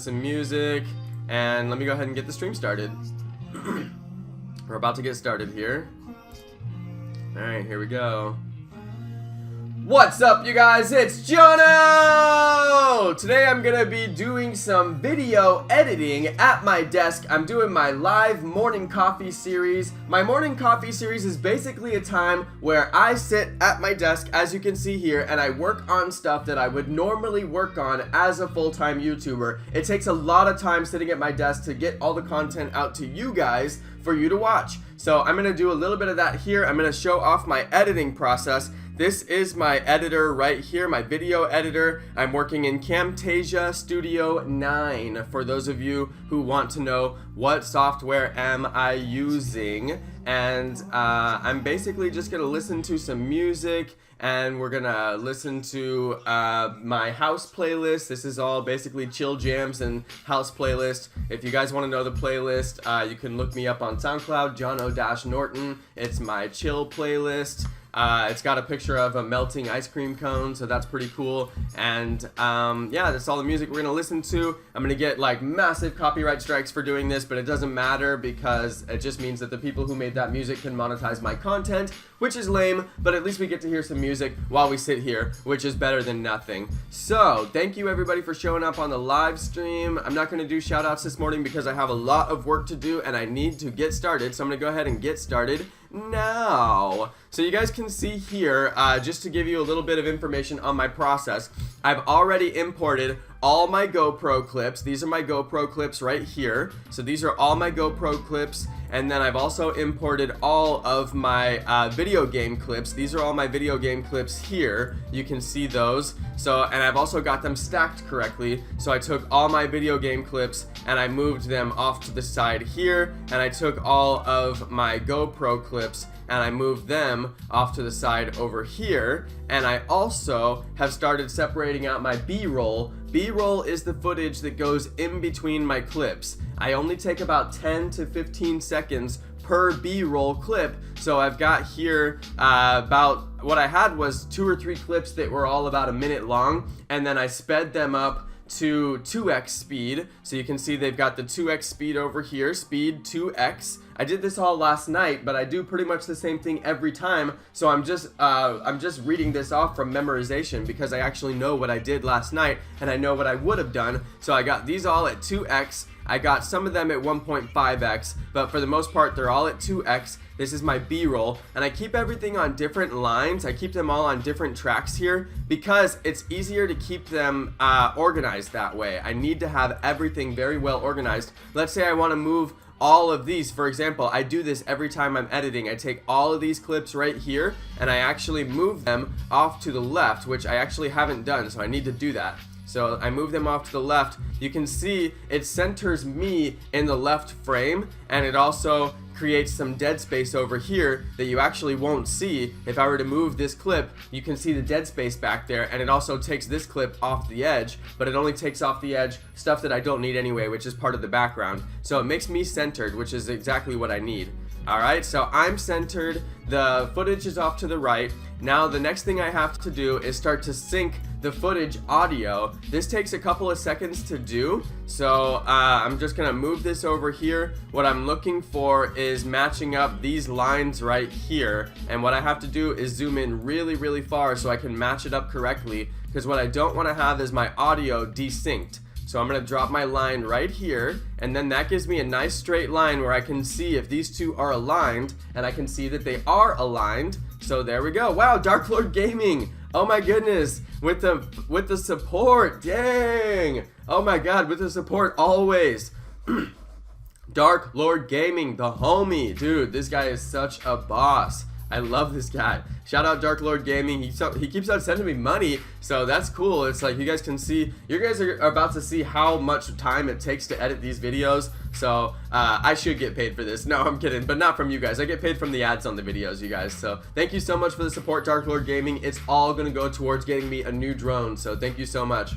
some music, and let me go ahead and get the stream started. We're about to get started here. Alright, here we go. What's up, you guys? It's Jonno! Today I'm gonna be doing some video editing at my desk. I'm doing my live morning coffee series. My morning coffee series is basically a time where I sit at my desk, as you can see here, and I work on stuff that I would normally work on as a full-time YouTuber. It takes a lot of time sitting at my desk to get all the content out to you guys for you to watch. So I'm gonna do a little bit of that here. I'm gonna show off my editing process. This is my editor right here, my video editor. I'm working in Camtasia Studio 9 for those of you who want to know what software am I using. And I'm basically just gonna listen to some music, and we're gonna listen to my house playlist. This is all basically chill jams and house playlist. If you guys want to know the playlist, you can look me up on SoundCloud, Jonno-Norton. It's my chill playlist. It's got a picture of a melting ice cream cone, so that's pretty cool. And yeah, that's all the music we're gonna listen to. I'm gonna get like massive copyright strikes for doing this, but it doesn't matter because it just means that the people who made that music can monetize my content, which is lame, but at least we get to hear some music while we sit here, which is better than nothing. So thank you everybody for showing up on the live stream. I'm not gonna do shout outs this morning because I have a lot of work to do and I need to get started, so I'm gonna go ahead and get started now. So you guys can see here, just to give you a little bit of information on my process, I've already imported all my GoPro clips. These are my GoPro clips right here. So these are all my GoPro clips, and then I've also imported all of my video game clips. These are all my video game clips here. You can see those. So, and I've also got them stacked correctly. So I took all my video game clips and I moved them off to the side here, and I took all of my GoPro clips and I moved them off to the side over here. And I also have started separating out my B-roll. B-roll is the footage that goes in between my clips. I only take about 10 to 15 seconds per B-roll clip. So I've got here about, what I had was 2 or 3 clips that were all about a minute long, and then I sped them up to 2x speed. So you can see they've got the 2x speed over here, speed 2x. I did this all last night, but I do pretty much the same thing every time. So I'm just reading this off from memorization because I actually know what I did last night and I know what I would have done. So I got these all at 2x. I got some of them at 1.5x, but for the most part they're all at 2x. This is my B-roll, and I keep everything on different lines. I keep them all on different tracks here because it's easier to keep them organized that way. I need to have everything very well organized. Let's say I want to move all of these. For example, I do this every time I'm editing. I take all of these clips right here and I actually move them off to the left, which I actually haven't done, so I need to do that. So I move them off to the left. You can see it centers me in the left frame, and it also creates some dead space over here that you actually won't see. If I were to move this clip, you can see the dead space back there, and it also takes this clip off the edge, but it only takes off the edge stuff that I don't need anyway, which is part of the background. So it makes me centered, which is exactly what I need. Alright, so I'm centered, the footage is off to the right. Now the next thing I have to do is start to sync the footage audio. This takes a couple of seconds to do, so I'm just gonna move this over here. What I'm looking for is matching up these lines right here, and what I have to do is zoom in really far so I can match it up correctly, because what I don't want to have is my audio desynced. So I'm going to drop my line right here, and then that gives me a nice straight line where I can see if these two are aligned, and I can see that they are aligned. So there we go. Wow, Dark Lord Gaming. Oh my goodness, with the support. Dang. Oh my god, with the support always. Dark Lord Gaming, the homie. Dude, this guy is such a boss. I love this guy. Shout out Dark Lord Gaming. He keeps on sending me money, so that's cool. It's like you guys can see, you guys are about to see how much time it takes to edit these videos. So I should get paid for this. No, I'm kidding, but not from you guys. I get paid from the ads on the videos, you guys. So thank you so much for the support, Dark Lord Gaming. It's all gonna go towards getting me a new drone. So thank you so much.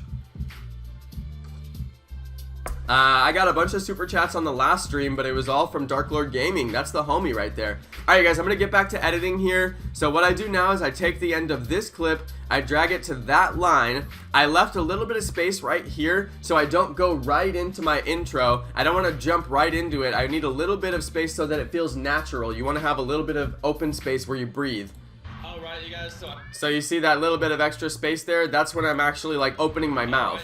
I got a bunch of super chats on the last stream, but it was all from Dark Lord Gaming. That's the homie right there. Alright guys, I'm gonna get back to editing here. So what I do now is I take the end of this clip, I drag it to that line. I left a little bit of space right here so I don't go right into my intro. I don't want to jump right into it. I need a little bit of space so that it feels natural. You want to have a little bit of open space where you breathe. Alright, you guys, so you see that little bit of extra space there? That's when I'm actually like opening my mouth.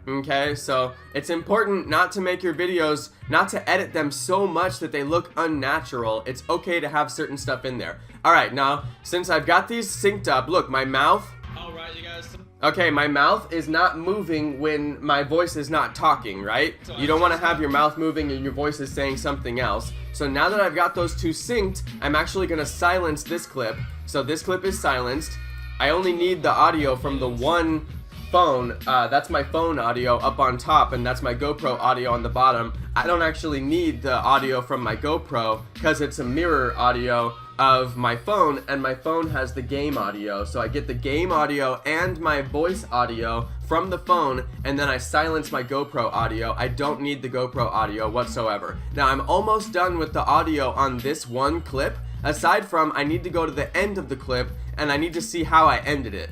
Okay, so it's important not to make your videos, not to edit them so much that they look unnatural. It's okay to have certain stuff in there. Alright, now, since I've got these synced up, look, my mouth. Alright, you guys. Okay, my mouth is not moving when my voice is not talking, right? You don't want to have your mouth moving and your voice is saying something else. So now that I've got those two synced, I'm actually going to silence this clip. So this clip is silenced. I only need the audio from the one phone. That's my phone audio up on top, and that's my GoPro audio on the bottom. I don't actually need the audio from my GoPro because it's a mirror audio of my phone, and my phone has the game audio. So I get the game audio and my voice audio from the phone, and then I silence my GoPro audio. I don't need the GoPro audio whatsoever. Now I'm almost done with the audio on this one clip, aside from I need to go to the end of the clip and I need to see how I ended it.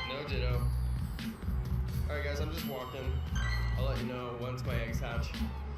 No ditto. Alright guys, I'm just walking. I'll let you know once my eggs hatch.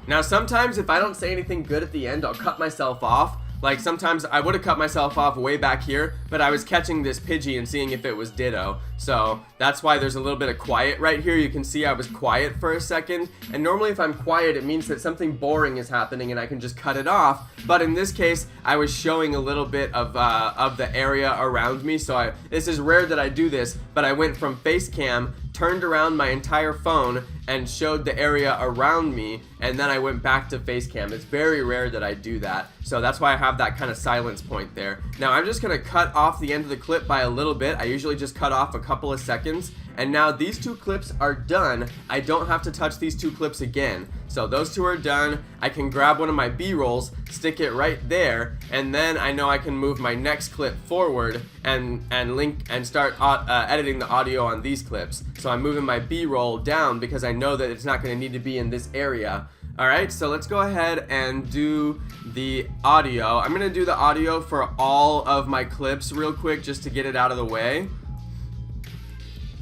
Now sometimes if I don't say anything good at the end, I'll cut myself off. Like sometimes I would have cut myself off way back here, but I was catching this Pidgey and seeing if it was ditto. So that's why there's a little bit of quiet right here. You can see I was quiet for a second, and normally if I'm quiet it means that something boring is happening and I can just cut it off. But in this case I was showing a little bit of the area around me. So this is rare that I do this, but I went from face cam, turned around my entire phone and showed the area around me, and then I went back to face cam. It's very rare that I do that, so that's why I have that kind of silence point there. Now I'm just gonna cut off the end of the clip by a little bit. I usually just cut off a couple of seconds, and now these two clips are done. I don't have to touch these two clips again. So those two are done. I can grab one of my B-rolls, stick it right there, and then I know I can move my next clip forward and link and start editing the audio on these clips. So I'm moving my B-roll down because I know that it's not going to need to be in this area. Alright, so let's go ahead and do the audio. I'm going to do the audio for all of my clips real quick just to get it out of the way.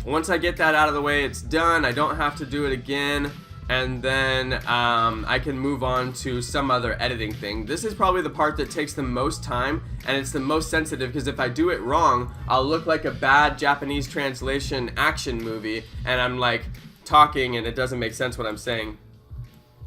Once I get that out of the way, it's done. I don't have to do it again. And then I can move on to some other editing thing. This is probably the part that takes the most time, and it's the most sensitive because if I do it wrong, I'll look like a bad Japanese translation action movie, and I'm like talking and it doesn't make sense what I'm saying.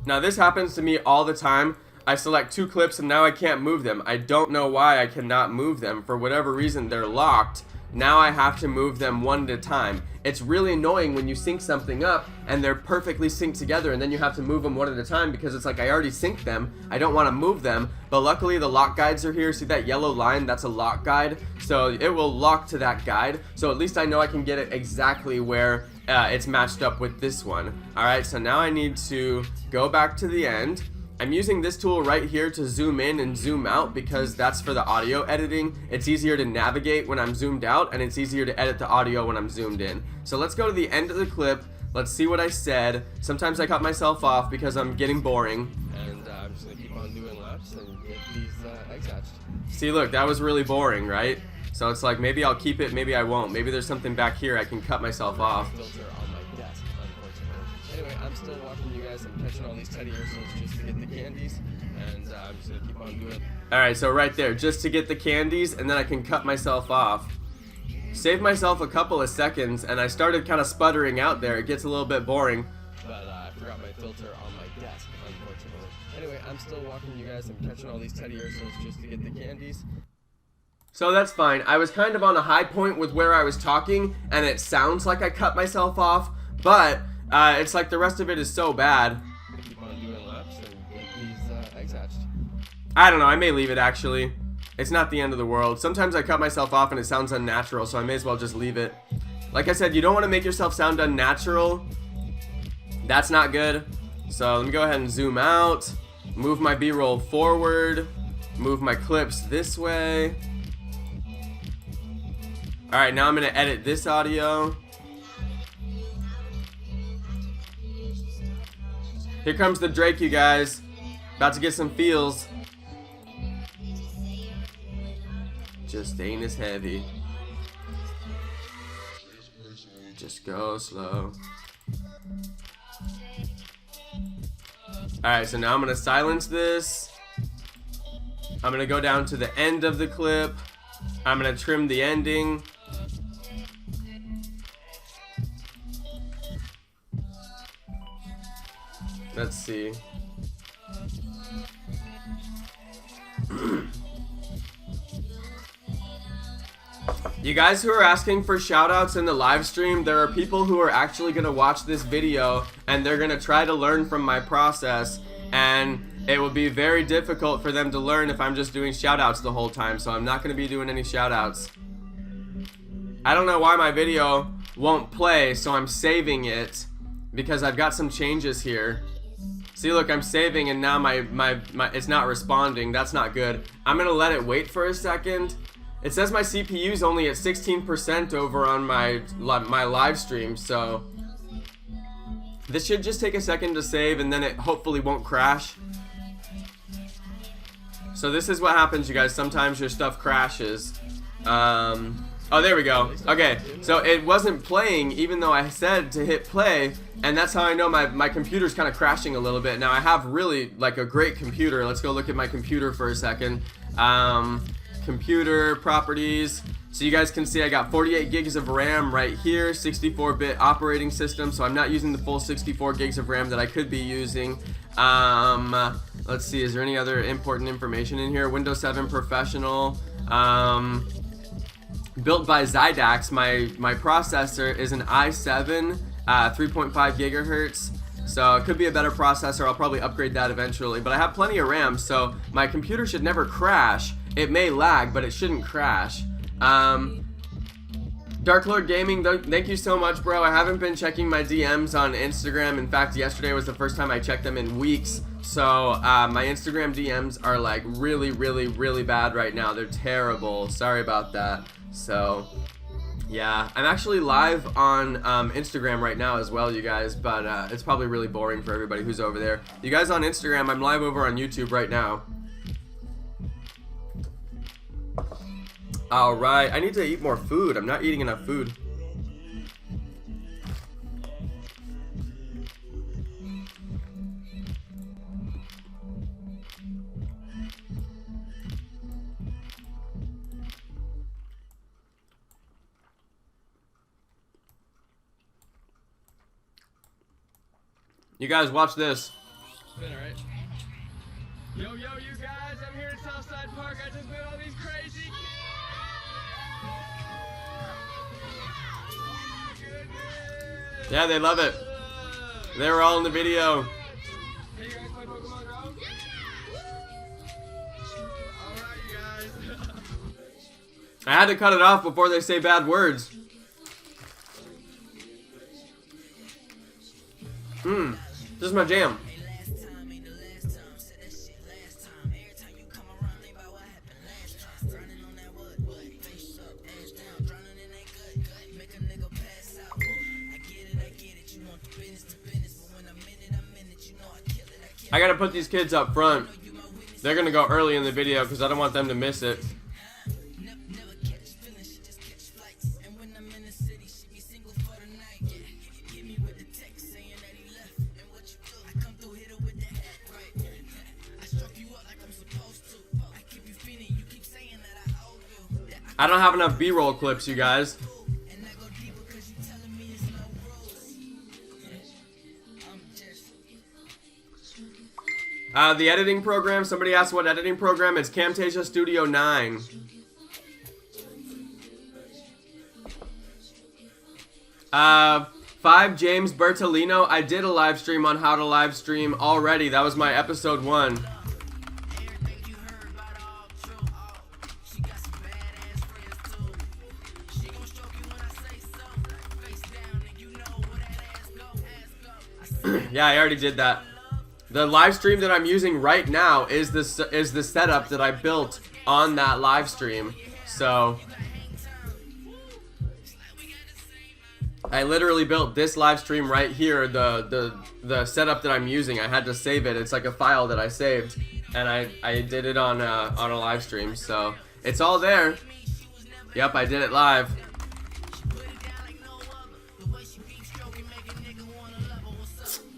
Now this happens to me all the time. I select two clips and now I can't move them. I don't know why I cannot move them. For whatever reason, they're locked. Now I have to move them one at a time. It's really annoying when you sync something up and they're perfectly synced together and then you have to move them one at a time because it's like I already synced them. I don't want to move them, but luckily the lock guides are here. See that yellow line? That's a lock guide. So it will lock to that guide. So at least I know I can get it exactly where it's matched up with this one. Alright, so now I need to go back to the end. I'm using this tool right here to zoom in and zoom out because that's for the audio editing. It's easier to navigate when I'm zoomed out, and it's easier to edit the audio when I'm zoomed in. So let's go to the end of the clip. Let's see what I said. Sometimes I cut myself off because I'm getting boring. And I'm just gonna keep on doing laps and get these eggs hatched. See, look, that was really boring, right? So it's like maybe I'll keep it, maybe I won't. Maybe there's something back here I can cut myself off. Filter on my desk, unfortunately. Anyway, I'm still watching you guys. I'm catching all these teddy ursos just to get the candies, and I'm just gonna keep on doing it. Alright, so right there, just to get the candies, and then I can cut myself off. Save myself a couple of seconds, and I started kind of sputtering out there. It gets a little bit boring. But I forgot my filter on my desk, unfortunately. Anyway, I'm still watching you guys. I'm catching all these teddy ursos just to get the candies. So that's fine. I was kind of on a high point with where I was talking, and it sounds like I cut myself off, but it's like the rest of it is so bad. Keep on doing laps and get these eggs hatched. I don't know, I may leave it actually. It's not the end of the world. Sometimes I cut myself off and it sounds unnatural, so I may as well just leave it. Like I said, you don't want to make yourself sound unnatural. That's not good. So let me go ahead and zoom out, move my B-roll forward, move my clips this way. Alright, now I'm going to edit this audio. Here comes the Drake, you guys. About to get some feels. just ain't as heavy. Just go slow. Alright, so now I'm gonna silence this. I'm gonna go down to the end of the clip. I'm gonna trim the ending. Let's see. You guys who are asking for shoutouts in the live stream, there are people who are actually going to watch this video and they're going to try to learn from my process, and it will be very difficult for them to learn if I'm just doing shoutouts the whole time, so I'm not going to be doing any shoutouts. I don't know why my video won't play, so I'm saving it because I've got some changes here. See, look, I'm saving and now my it's not responding. That's not good. I'm going to let it wait for a second. It says my CPU is only at 16% over on my live stream, so this should just take a second to save and then it hopefully won't crash. So this is what happens, you guys. Sometimes your stuff crashes. Oh, there we go. Okay, so it wasn't playing even though I said to hit play, and that's how I know my computer's kind of crashing a little bit. Now I have really like a great computer. Let's go look at my computer for a second. Computer properties. So you guys can see I got 48 gigs of RAM right here, 64-bit operating system, so I'm not using the full 64 gigs of RAM that I could be using. Let's see, is there any other important information in here? Windows 7 Professional. Built by Zydax. My processor is an i7 3.5 gigahertz. So it could be a better processor. I'll probably upgrade that eventually. But I have plenty of RAM, so my computer should never crash. It may lag, but it shouldn't crash. Dark Lord Gaming, thank you so much, bro. I haven't been checking my DMs on Instagram. In fact, yesterday was the first time I checked them in weeks. So my Instagram DMs are like really, really, really bad right now. They're terrible. Sorry about that. So yeah, I'm actually live on Instagram right now as well, you guys, but it's probably really boring for everybody who's over there. You guys on Instagram, I'm live over on YouTube right now. Alright, I need to eat more food. I'm not eating enough food. You guys watch this. Been alright. Yo, you guys, I'm here at Southside Park. I just met all these crazy kids. Yeah, they love it. They were all in the video. Hey, you guys play Pokemon Go? Alright, you guys. I had to cut it off before they say bad words. This is my jam. I gotta put these kids up front. They're gonna go early in the video because I don't want them to miss it. I don't have enough B-roll clips, you guys. The editing program, somebody asked what editing program. It's Camtasia Studio 9. James Bertolino. I did a live stream on how to live stream already. That was my episode 1. Yeah, I already did that. The live stream that I'm using right now is the setup that I built on that live stream. So I literally built this live stream right here, the setup that I'm using. I had to save it. It's like a file that I saved, and I did it on a live stream. So it's all there. Yep, I did it live.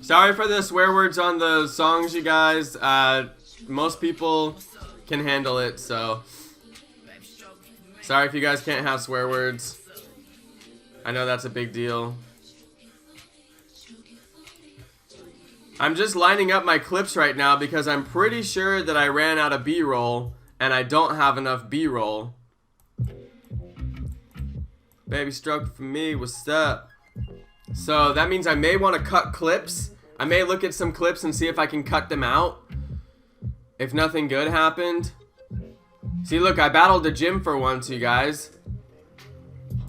Sorry for the swear words on the songs, you guys. Most people can handle it, so sorry if you guys can't have swear words. I know that's a big deal. I'm just lining up my clips right now because I'm pretty sure that I ran out of B-roll and I don't have enough B-roll. Baby stroke for me, what's up? So that means I may want to cut clips. I may look at some clips and see if I can cut them out if nothing good happened. See, look, I battled the gym for once, you guys.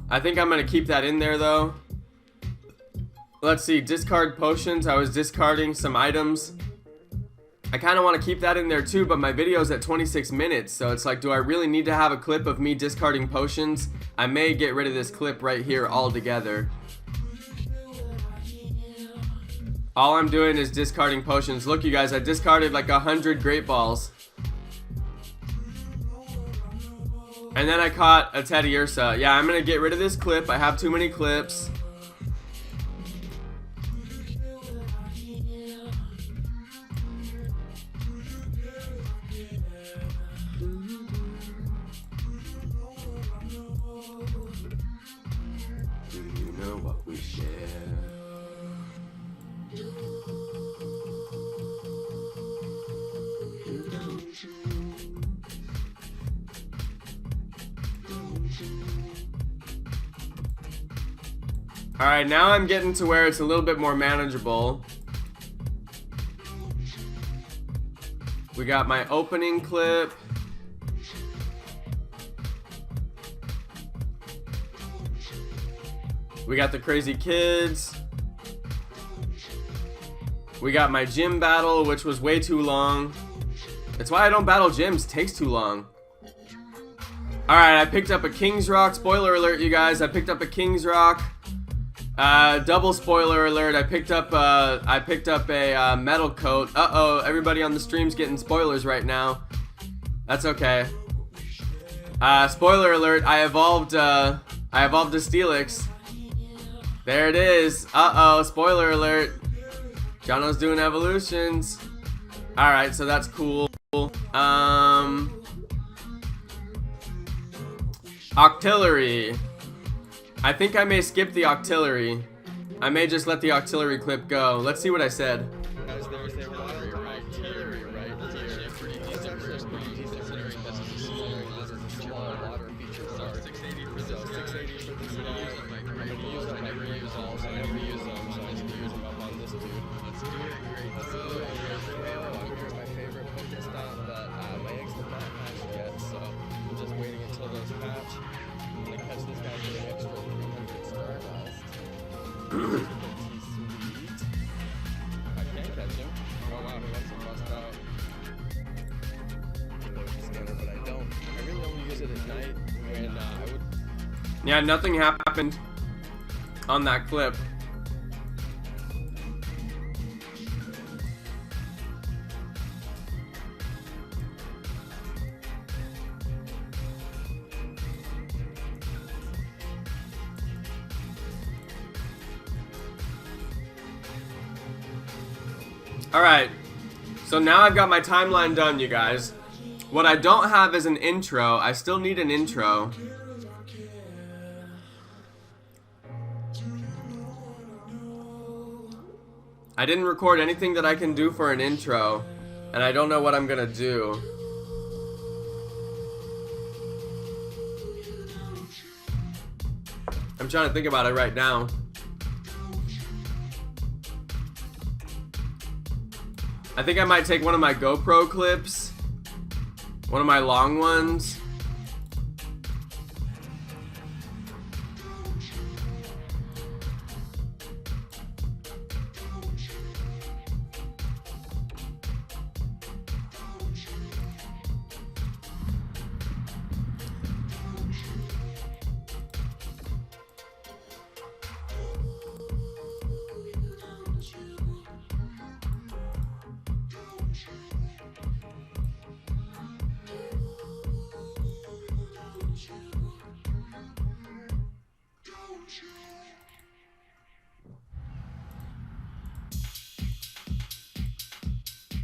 I think I'm gonna keep that in there though. Let's see, discard potions. I was discarding some items. I kind of want to keep that in there too, but my video's at 26 minutes, so it's like, do I really need to have a clip of me discarding potions? I may get rid of this clip right here altogether. All I'm doing is discarding potions. Look, you guys, I discarded like 100 great balls. And then I caught a Teddy Ursa. Yeah, I'm gonna get rid of this clip. I have too many clips. You know what we share. Alright, now I'm getting to where it's a little bit more manageable. We got my opening clip. We got the crazy kids. We got my gym battle, which was way too long. That's why I don't battle gyms, it takes too long. Alright, I picked up a King's Rock. Spoiler alert, you guys, I picked up a King's Rock. Double spoiler alert, I picked up a metal coat. Uh-oh, everybody on the stream's getting spoilers right now. That's okay. Spoiler alert, I evolved a Steelix. There it is. Uh-oh, spoiler alert. Jonno's doing evolutions. Alright, so that's cool. Octillery. I think I may skip the Octillery. I may just let the Octillery clip go. Let's see what I said. Guys, there's their water right here. These are pretty decent considering this is a small water feature card. 680 for this. 680 for this guy. I'm gonna use them. I reuse all, so I never use them, so I just use them up on this dude. Let's do it. Let's do it. Here's my favorite Pokestop, but my eggs did not hatch yet, so I'm just waiting until those hatch. I'm gonna catch this guy for an extra 300 Stardust. Sweet. I can catch him. Oh wow, he wants to bust out. Scanner, but I don't. I really only use it at night when I would. Yeah, nothing happened on that clip. Alright, so now I've got my timeline done, you guys. What I don't have is an intro. I still need an intro. I didn't record anything that I can do for an intro, and I don't know what I'm gonna do. I'm trying to think about it right now. I think I might take one of my GoPro clips, one of my long ones.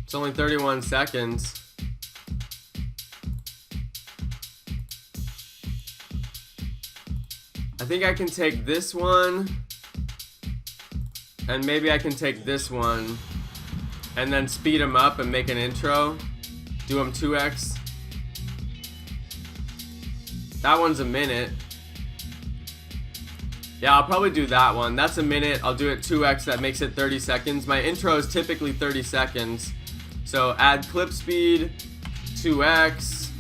It's only 31 seconds. I think I can take this one, and maybe I can take this one, and then speed them up and make an intro. Do them 2x. That one's a minute. Yeah, I'll probably do that one. That's a minute. I'll do it 2x. That makes it 30 seconds. My intro is typically 30 seconds. So add clip speed, 2x.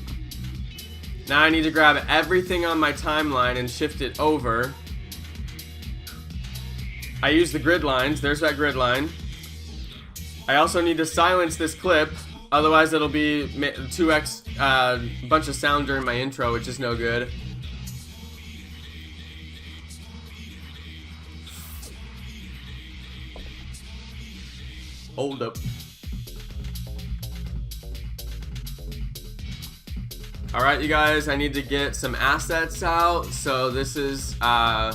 Now I need to grab everything on my timeline and shift it over. I use the grid lines. There's that grid line. I also need to silence this clip. Otherwise it'll be 2x bunch of sound during my intro, which is no good. Hold up. Alright, you guys, I need to get some assets out. So this is my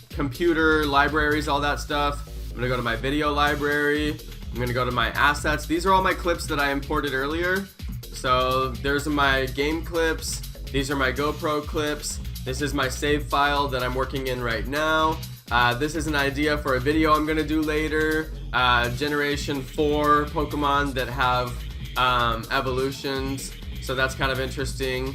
computer libraries, all that stuff. I'm gonna go to my video library. I'm gonna go to my assets. These are all my clips that I imported earlier. So there's my game clips. These are my GoPro clips. This is my save file that I'm working in right now. This is an idea for a video I'm gonna do later. Generation 4 Pokemon that have evolutions. So that's kind of interesting.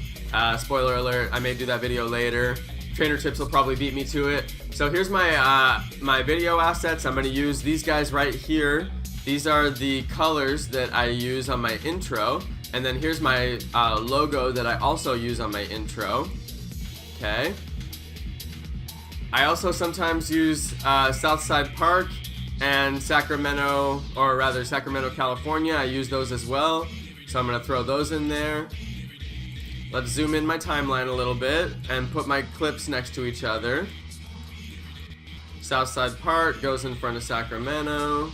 Spoiler alert, I may do that video later. Trainer Tips will probably beat me to it. So here's my my video assets. I'm gonna use these guys right here. These are the colors that I use on my intro. And then here's my logo that I also use on my intro. Okay. I also sometimes use Southside Park and Sacramento, or rather Sacramento, California. I use those as well. So I'm gonna throw those in there. Let's zoom in my timeline a little bit and put my clips next to each other. Southside Park goes in front of Sacramento.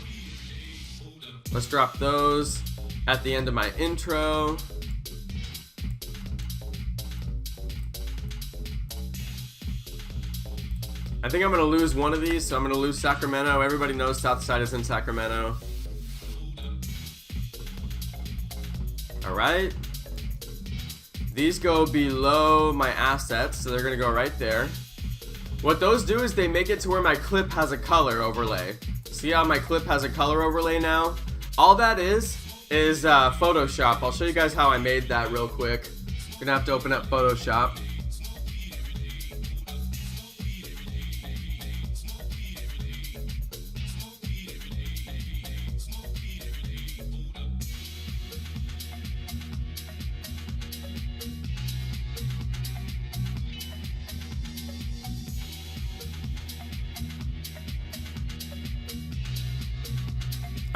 Let's drop those at the end of my intro. I think I'm gonna lose one of these, so I'm gonna lose Sacramento. Everybody knows Southside is in Sacramento. Alright. These go below my assets, so they're gonna go right there. What those do is they make it to where my clip has a color overlay. See how my clip has a color overlay now? All that is Photoshop. I'll show you guys how I made that real quick. Gonna have to open up Photoshop.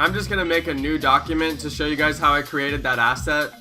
I'm just gonna make a new document to show you guys how I created that asset.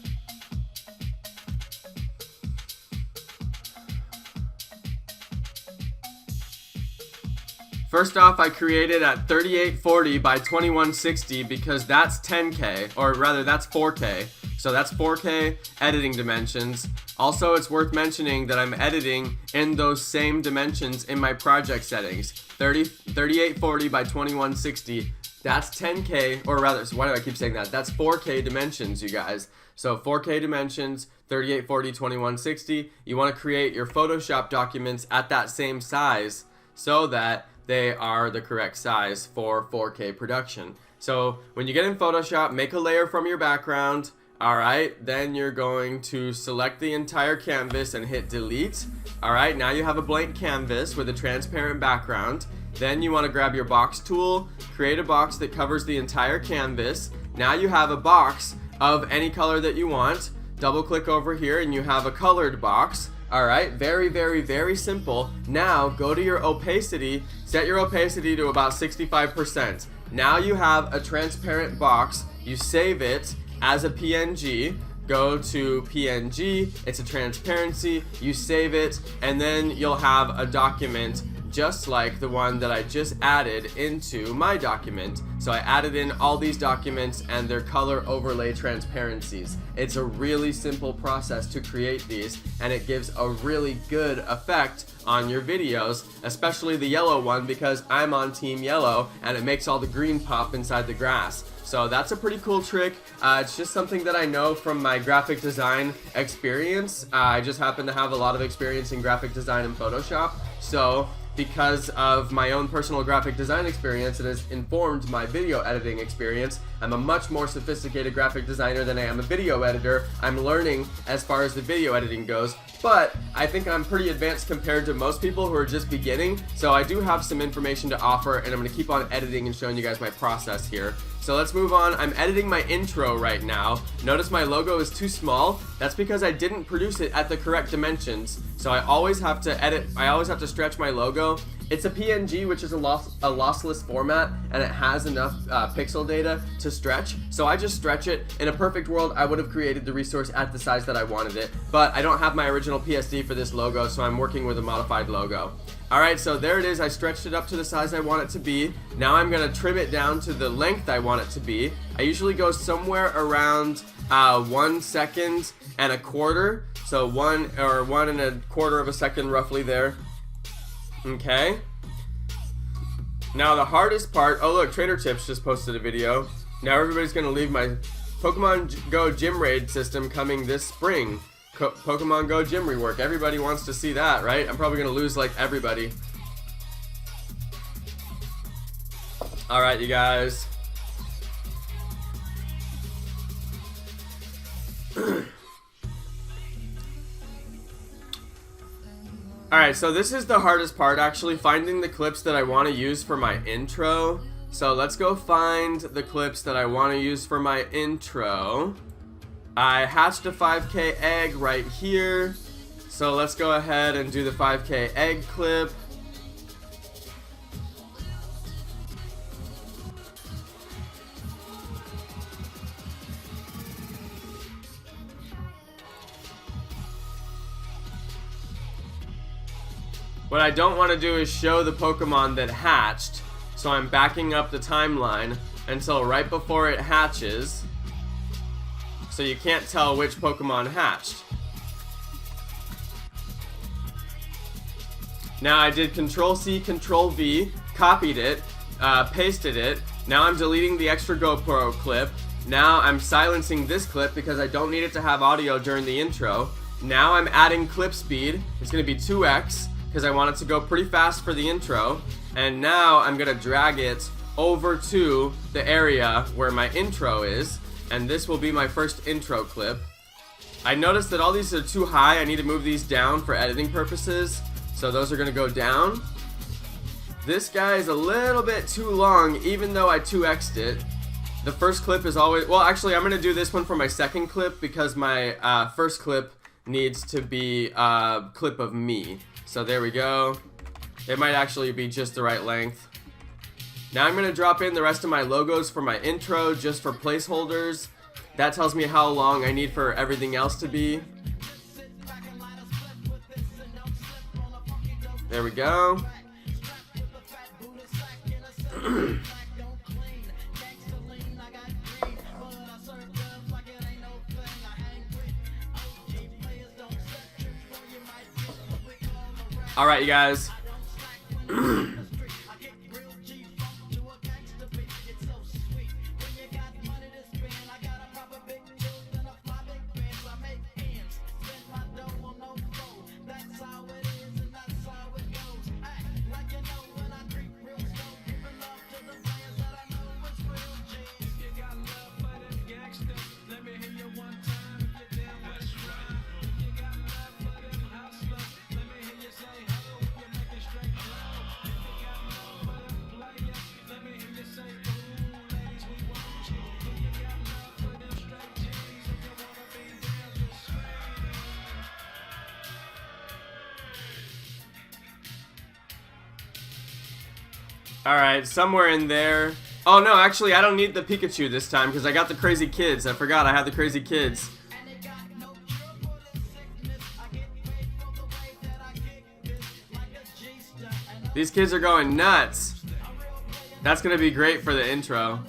First off, I created at 3840 by 2160 because that's 10K, or rather that's 4K. So that's 4K editing dimensions. Also, it's worth mentioning that I'm editing in those same dimensions in my project settings. 3840 by 2160. That's 10K, or rather, so why do I keep saying that? That's 4K dimensions, you guys. So 4K dimensions, 3840, 2160. You want to create your Photoshop documents at that same size so that they are the correct size for 4K production. So when you get in Photoshop, make a layer from your background. Alright, then you're going to select the entire canvas and hit delete. Alright, now you have a blank canvas with a transparent background. Then you want to grab your box tool, create a box that covers the entire canvas. Now you have a box of any color that you want. Double click over here and you have a colored box. Alright, very, very, very simple. Now go to your opacity, set your opacity to about 65%. Now you have a transparent box. You save it as a PNG. Go to PNG, it's a transparency, you save it, and then you'll have a document just like the one that I just added into my document. So I added in all these documents and their color overlay transparencies. It's a really simple process to create these, and it gives a really good effect on your videos, especially the yellow one, because I'm on team yellow and it makes all the green pop inside the grass. So that's a pretty cool trick. It's just something that I know from my graphic design experience. I just happen to have a lot of experience in graphic design and Photoshop. So because of my own personal graphic design experience, it has informed my video editing experience. I'm a much more sophisticated graphic designer than I am a video editor. I'm learning as far as the video editing goes, but I think I'm pretty advanced compared to most people who are just beginning. So I do have some information to offer, and I'm going to keep on editing and showing you guys my process here. So let's move on. I'm editing my intro right now. Notice my logo is too small. That's because I didn't produce it at the correct dimensions. So I always have to edit, I always have to stretch my logo. It's a PNG, which is a lossless format, and it has enough pixel data to stretch. So I just stretch it. In a perfect world, I would have created the resource at the size that I wanted it, but I don't have my original PSD for this logo, so I'm working with a modified logo. Alright, so there it is. I stretched it up to the size I want it to be. Now I'm going to trim it down to the length I want it to be. I usually go somewhere around 1 second and a quarter. So 1 and a quarter of a second roughly there. Okay. Now the hardest part, oh look, Trader Tips just posted a video. Now everybody's going to leave my Pokemon Go Gym Raid system coming this spring. Pokemon Go Gym rework. Everybody wants to see that, right? I'm probably going to lose like everybody. Alright, you guys. Alright, so this is the hardest part, actually, finding the clips that I want to use for my intro. So let's go find the clips that I want to use for my intro. I hatched a 5K egg right here. So let's go ahead and do the 5K egg clip. What I don't want to do is show the Pokemon that hatched, so I'm backing up the timeline until right before it hatches, so you can't tell which Pokemon hatched. Now I did Control-C, Control-V, copied it, pasted it. Now I'm deleting the extra GoPro clip. Now I'm silencing this clip because I don't need it to have audio during the intro. Now I'm adding clip speed. It's going to be 2x. Because I want it to go pretty fast for the intro. And now I'm going to drag it over to the area where my intro is. And this will be my first intro clip. I noticed that all these are too high. I need to move these down for editing purposes. So those are going to go down. This guy is a little bit too long, even though I 2x'd it. The first clip is always... Well, actually, I'm going to do this one for my second clip because my first clip needs to be a clip of me. So there we go. It might actually be just the right length. Now I'm going to drop in the rest of my logos for my intro just for placeholders. That tells me how long I need for everything else to be. There we go. Alright, you guys. Alright, somewhere in there. Oh no, actually I don't need the Pikachu this time because I got the crazy kids. I forgot I had the crazy kids. These kids are going nuts. That's gonna be great for the intro.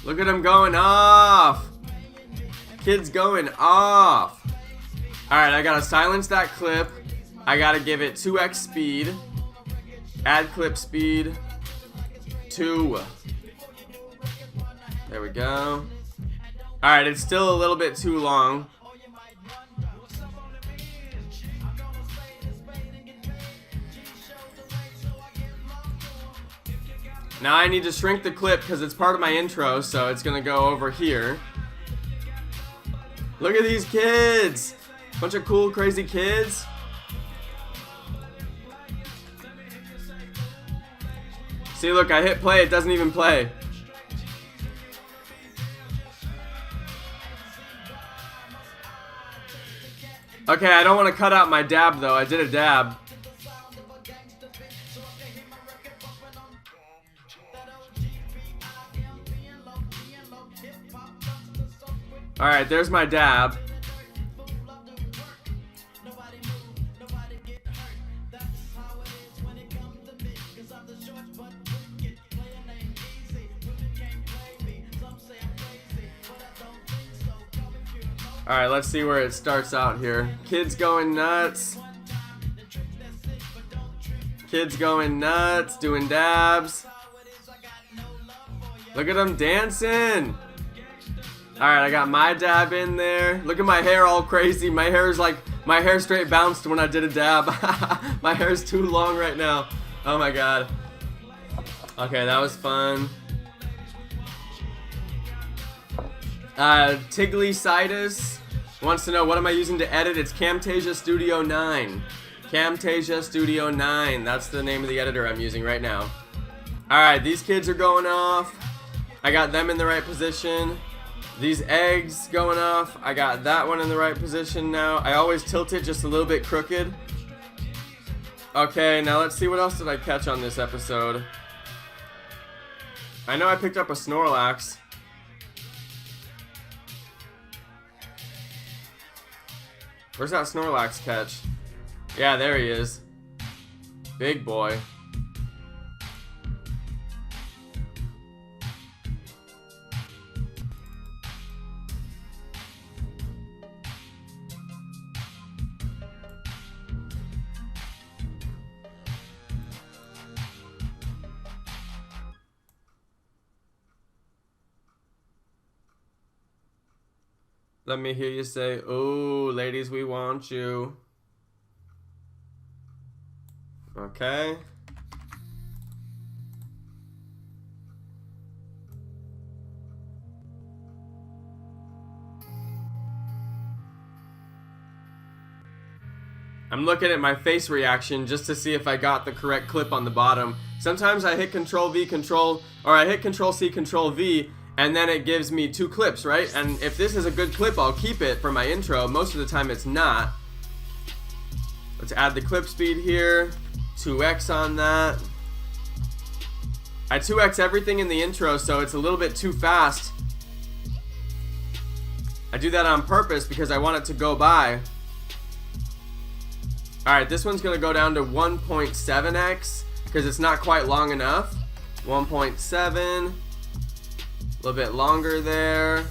Look at them going off. Kids going off. Alright, I gotta silence that clip. I gotta give it 2x speed. Add clip speed. 2. There we go. Alright, it's still a little bit too long. Now I need to shrink the clip because it's part of my intro, so it's gonna go over here. Look at these kids! Bunch of cool, crazy kids. See, look, I hit play, it doesn't even play. Okay, I don't want to cut out my dab though. I did a dab. Alright, there's my dab. Alright, let's see where it starts out here. Kids going nuts. Kids going nuts, doing dabs. Look at them dancing. Alright, I got my dab in there. Look at my hair all crazy. My hair straight bounced when I did a dab. My hair's too long right now. Oh my god. Okay, that was fun. Tiggly Sidus wants to know what am I using to edit. It's Camtasia Studio 9. Camtasia Studio 9. That's the name of the editor I'm using right now. Alright, these kids are going off. I got them in the right position. These eggs going off. I got that one in the right position now. I always tilt it just a little bit crooked. Okay, now let's see what else did I catch on this episode. I know I picked up a Snorlax. Where's that Snorlax catch? Yeah, there he is. Big boy. Let me hear you say, "Ooh, ladies, we want you." Okay. I'm looking at my face reaction just to see if I got the correct clip on the bottom. Sometimes I hit Control V, I hit Control C, Control V, and then it gives me 2 clips, right? And if this is a good clip, I'll keep it for my intro. Most of the time it's not. Let's add the clip speed here. 2x on that. I 2x everything in the intro, so it's a little bit too fast. I do that on purpose because I want it to go by. Alright, this one's gonna go down to 1.7x because it's not quite long enough. 1.7. A little bit longer there.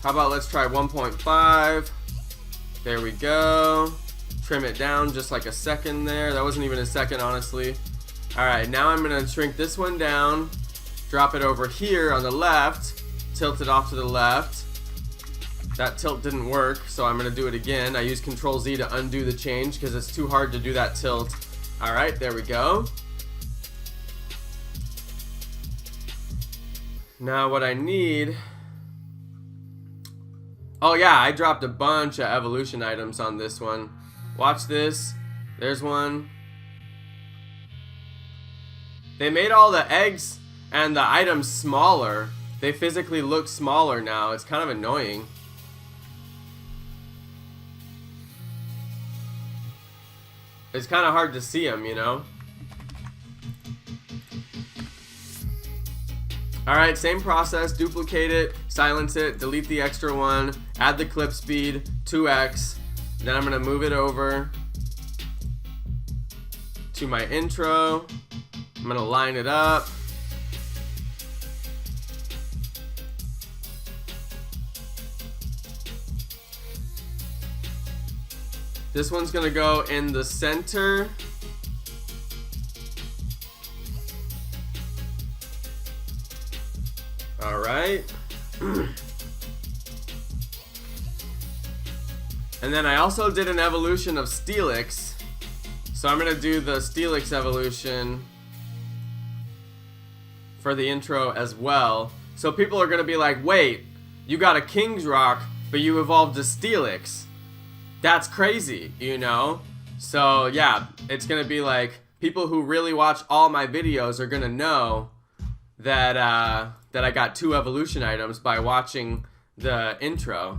How about let's try 1.5. There we go. Trim it down just like a second there. That wasn't even a second, honestly. Alright, now I'm gonna shrink this one down, drop it over here on the left, tilt it off to the left. That tilt didn't work, so I'm gonna do it again. I use Control Z to undo the change because it's too hard to do that tilt. Alright, there we go. Now what I need... Oh yeah, I dropped a bunch of evolution items on this one. Watch this. There's one. They made all the eggs and the items smaller. They physically look smaller now. It's kind of annoying. It's kind of hard to see them, you know? Alright, same process. Duplicate it, silence it, delete the extra one, add the clip speed, 2x. Then I'm going to move it over. to my intro. I'm gonna line it up. This one's gonna go in the center. All right. And then I also did an evolution of skillz. So I'm gonna do the skillz evolution for the intro as well. So people are gonna be like, wait, you got a King's Rock, but you evolved to skillz. That's crazy, you know? So yeah, it's gonna be like, people who really watch all my videos are gonna know that that I got 2 evolution items by watching the intro.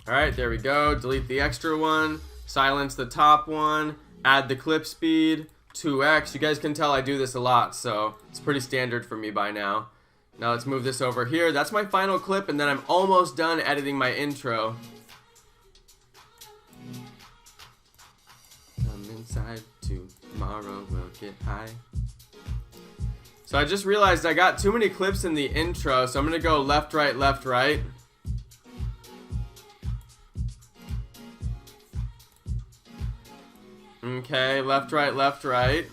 Alright, there we go. Delete the extra one, silence the top one, add the clip speed, 2x. You guys can tell I do this a lot, so it's pretty standard for me by now. Now let's move this over here. That's my final clip, and then I'm almost done editing my intro. Come inside, tomorrow we'll get high. So I just realized I got too many clips in the intro, so I'm gonna go left, right, left, right. Okay, left, right, left, right.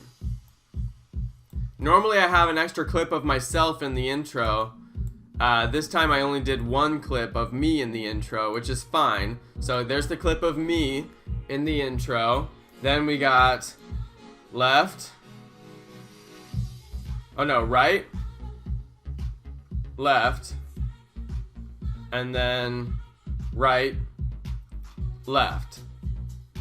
Normally I have an extra clip of myself in the intro. This time I only did 1 clip of me in the intro, which is fine. So there's the clip of me in the intro. Then we got left. Oh no, right, left, and then right, left.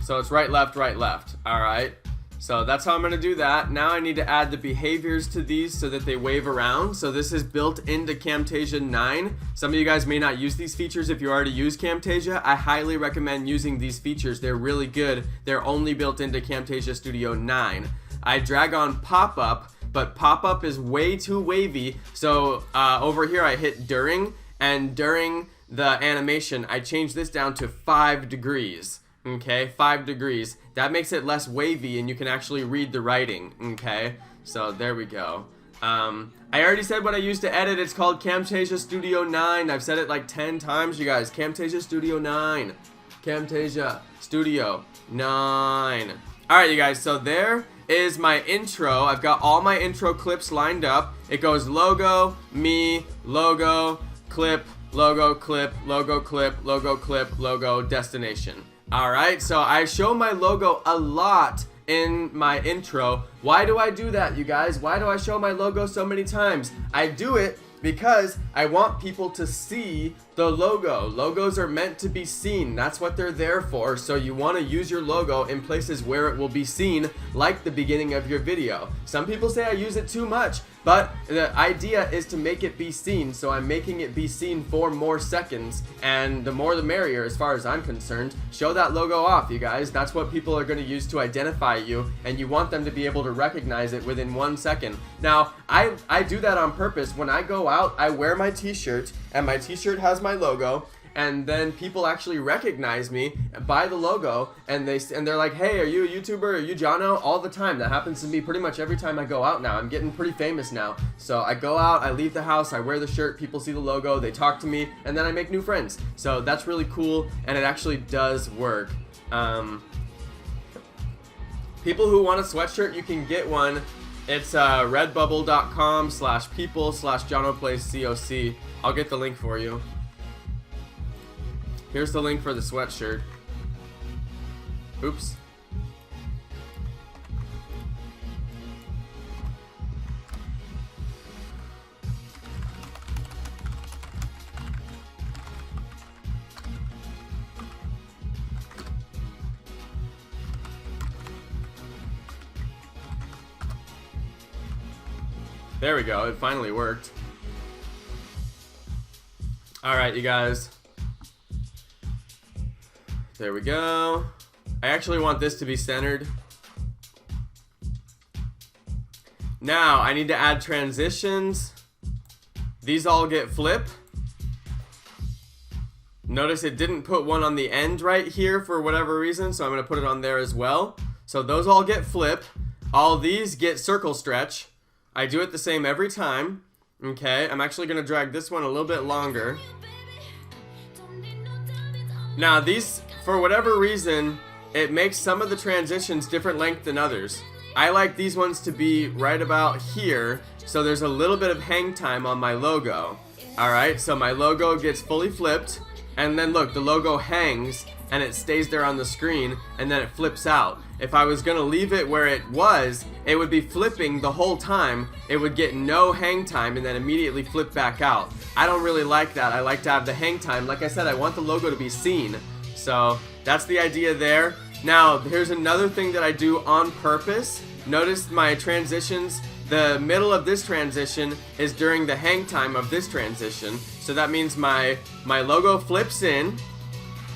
So it's right, left, right, left. All right. So that's how I'm gonna do that. Now I need to add the behaviors to these so that they wave around. So this is built into Camtasia 9. Some of you guys may not use these features if you already use Camtasia. I highly recommend using these features. They're really good. They're only built into Camtasia Studio 9. I drag on pop-up, but pop-up is way too wavy. So over here I hit during, and during the animation, I change this down to 5 degrees. Okay, 5 degrees. That makes it less wavy and you can actually read the writing. Okay, so there we go. I already said what I used to edit. It's called Camtasia Studio 9. I've said it like 10 times, you guys. Camtasia Studio 9. Camtasia Studio 9. Alright, you guys, so there is my intro. I've got all my intro clips lined up. It goes logo, me, logo, clip, logo, clip, logo, clip, logo, clip, logo, destination. Alright, so I show my logo a lot in my intro. Why do I do that, you guys? Why do I show my logo so many times? I do it because I want people to see the logo. Logos are meant to be seen. That's what they're there for. So you want to use your logo in places where it will be seen, like the beginning of your video. Some people say I use it too much, but the idea is to make it be seen. So I'm making it be seen for more seconds, and the more the merrier as far as I'm concerned. Show that logo off, you guys. That's what people are going to use to identify you, and you want them to be able to recognize it within 1 second. Now, I do that on purpose. When I go out, I wear my t-shirt, and my t-shirt has my logo, and then people actually recognize me by the logo, and they're like, hey, are you a YouTuber? Are you Jonno? All the time. That happens to me pretty much every time I go out now. I'm getting pretty famous now. So I go out, I leave the house, I wear the shirt, people see the logo, they talk to me, and then I make new friends. So that's really cool, and it actually does work. People who want a sweatshirt, you can get one. It's redbubble.com/people/JonnoPlaysCoc. I'll get the link for you. Here's the link for the sweatshirt. Oops. There we go, it finally worked. Alright, you guys. There we go. I actually want this to be centered. Now, I need to add transitions. These all get flip. Notice it didn't put one on the end right here for whatever reason, so I'm going to put it on there as well. So those all get flip. All these get circle stretch. I do it the same every time. Okay, I'm actually going to drag this one a little bit longer. Now these, for whatever reason, it makes some of the transitions different length than others. I like these ones to be right about here, so there's a little bit of hang time on my logo. Alright, so my logo gets fully flipped, and then look, the logo hangs, and it stays there on the screen, and then it flips out. If I was going to leave it where it was, it would be flipping the whole time. It would get no hang time, and then immediately flip back out. I don't really like that. I like to have the hang time. Like I said, I want the logo to be seen. So, that's the idea there. Now, here's another thing that I do on purpose. Notice my transitions. The middle of this transition is during the hang time of this transition. So that means my logo flips in,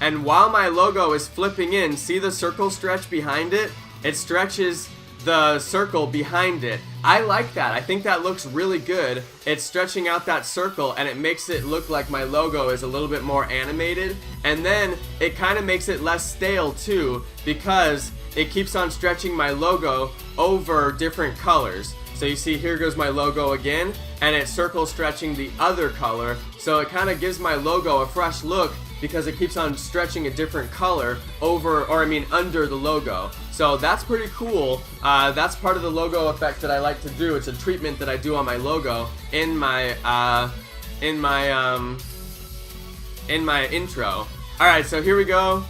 and while my logo is flipping in, see the circle stretch behind it? It stretches the circle behind it. I like that. I think that looks really good. It's stretching out that circle, and it makes it look like my logo is a little bit more animated. And then it kind of makes it less stale too, because it keeps on stretching my logo over different colors. So you see, here goes my logo again, and it's circle stretching the other color. So it kind of gives my logo a fresh look because it keeps on stretching a different color over, or I mean under the logo. So that's pretty cool. That's part of the logo effect that I like to do. It's a treatment that I do on my logo in my intro. All right, so here we go.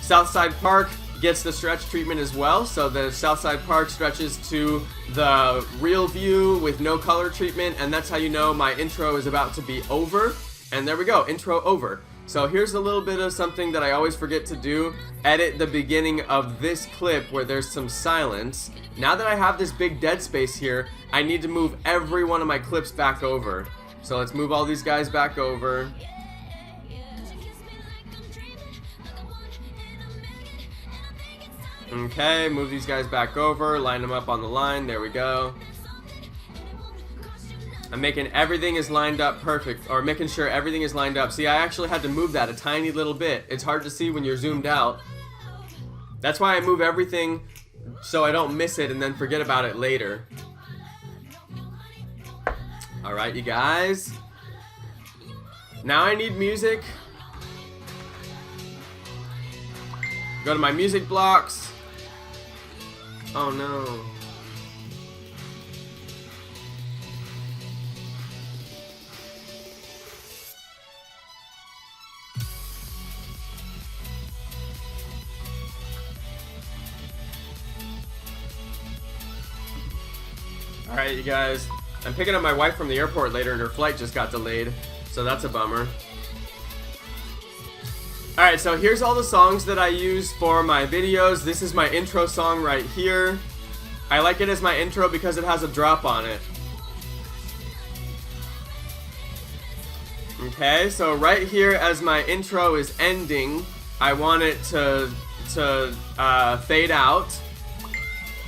Southside Park gets the stretch treatment as well. So the Southside Park stretches to the real view with no color treatment, and that's how you know my intro is about to be over. And there we go, intro over. So here's a little bit of something that I always forget to do. Edit the beginning of this clip where there's some silence. Now that I have this big dead space here, I need to move every one of my clips back over. So let's move all these guys back over. Okay, move these guys back over, line them up on the line, there we go. I'm making everything is lined up perfect, or making sure everything is lined up. See, I actually had to move that a tiny little bit. It's hard to see when you're zoomed out. That's why I move everything so I don't miss it and then forget about it later. Alright, you guys. Now I need music. Go to my music blocks. Oh no. Alright, you guys. I'm picking up my wife from the airport later and her flight just got delayed. So that's a bummer. Alright, so here's all the songs that I use for my videos. This is my intro song right here. I like it as my intro because it has a drop on it. Okay, so right here as my intro is ending, I want it to fade out.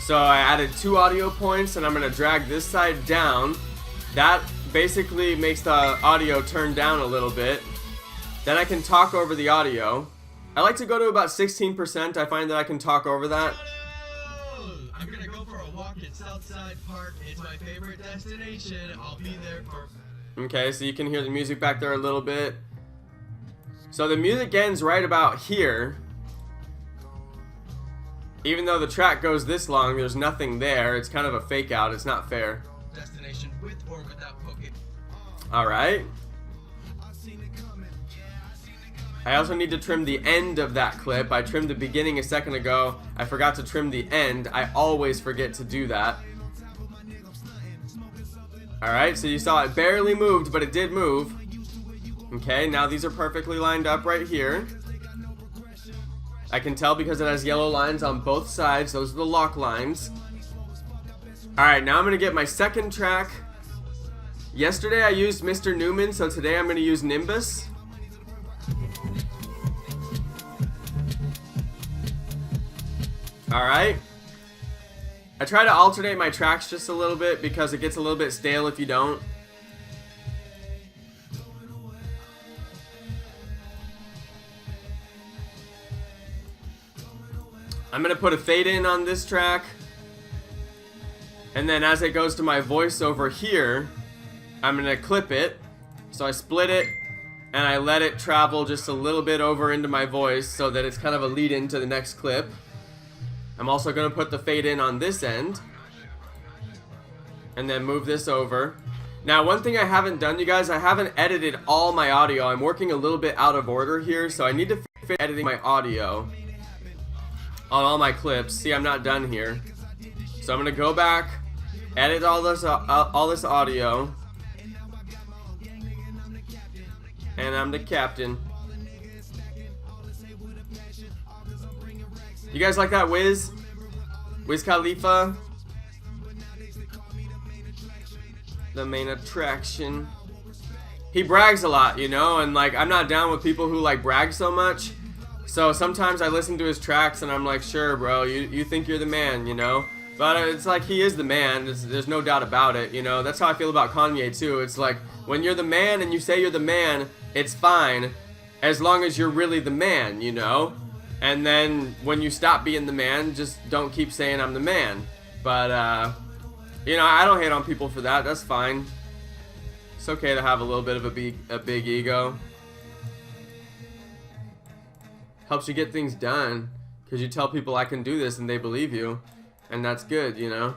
So I added 2 audio points, and I'm going to drag this side down. That basically makes the audio turn down a little bit. Then I can talk over the audio. I like to go to about 16%. I find that I can talk over that. I'm going to go for a walk at Southside Park. It's my favorite destination. I'll be there for... Okay, so you can hear the music back there a little bit. So the music ends right about here. Even though the track goes this long, there's nothing there. It's kind of a fake out. It's not fair. Destination with or without poking. Alright. I also need to trim the end of that clip. I trimmed the beginning a second ago. I forgot to trim the end. I always forget to do that. Alright, so you saw it barely moved, but it did move. Okay, now these are perfectly lined up right here. I can tell because it has yellow lines on both sides. Those are the lock lines. Alright, now I'm going to get my second track. Yesterday I used Mr. Newman, so today I'm going to use Nimbus. Alright. I try to alternate my tracks just a little bit because it gets a little bit stale if you don't. I'm gonna put a fade in on this track, and then as it goes to my voice over here, I'm gonna clip it. So I split it and I let it travel just a little bit over into my voice so that it's kind of a lead into the next clip. I'm also gonna put the fade in on this end and then move this over. Now, one thing I haven't done, you guys, I haven't edited all my audio. I'm working a little bit out of order here, so I need to finish editing my audio on all my clips. See, I'm not done here. So I'm gonna go back, edit all this audio, and I'm the captain. You guys like that Wiz Khalifa? The main attraction. He brags a lot, you know, and like I'm not down with people who like brag so much. So sometimes I listen to his tracks and I'm like, sure, bro, you think you're the man, you know? But it's like he is the man. There's no doubt about it, you know? That's how I feel about Kanye too. It's like when you're the man and you say you're the man, it's fine as long as you're really the man, you know? And then when you stop being the man, just don't keep saying I'm the man. But you know, I don't hate on people for that. That's fine. It's okay to have a little bit of a big ego. Helps you get things done because you tell people I can do this and they believe you, and that's good, you know.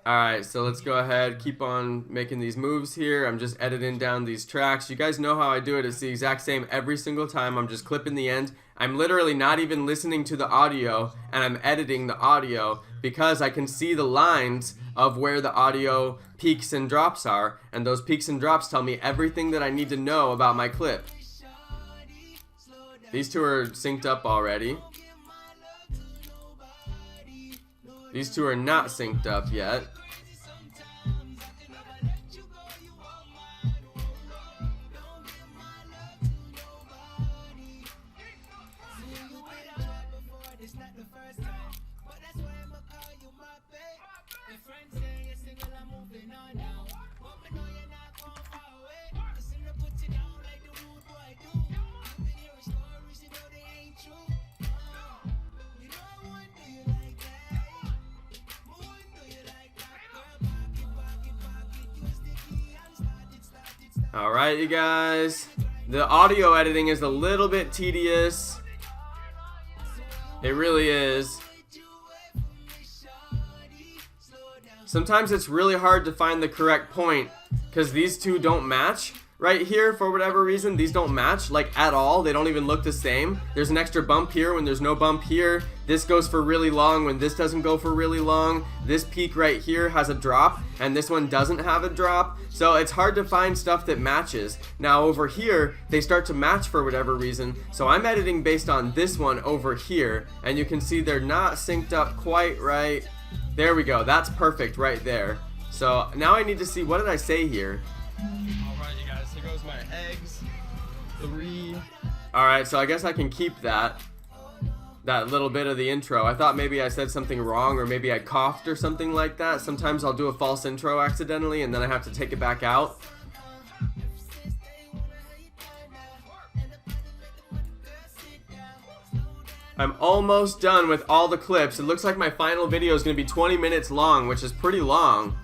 Alright, so let's go ahead, keep on making these moves here. I'm just editing down these tracks. You guys know how I do it. It's the exact same every single time. I'm just clipping the end. I'm literally not even listening to the audio, and I'm editing the audio because I can see the lines of where the audio peaks and drops are, and those peaks and drops tell me everything that I need to know about my clip. These two are synced up already. These two are not synced up yet. Alright, you guys. The audio editing is a little bit tedious. It really is. Sometimes it's really hard to find the correct point because these two don't match right here for whatever reason. These don't match like at all. They don't even look the same. There's an extra bump here when there's no bump here. This goes for really long when this doesn't go for really long. This peak right here has a drop and this one doesn't have a drop. So it's hard to find stuff that matches. Now over here, they start to match for whatever reason. So I'm editing based on this one over here, and you can see they're not synced up quite right. There we go. That's perfect right there. So now I need to see, what did I say here? Alright, you guys, here goes my eggs. 3. Alright, so I guess I can keep that little bit of the intro. I thought maybe I said something wrong, or maybe I coughed or something like that. Sometimes I'll do a false intro accidentally and then I have to take it back out. I'm almost done with all the clips. It looks like my final video is going to be 20 minutes long, which is pretty long.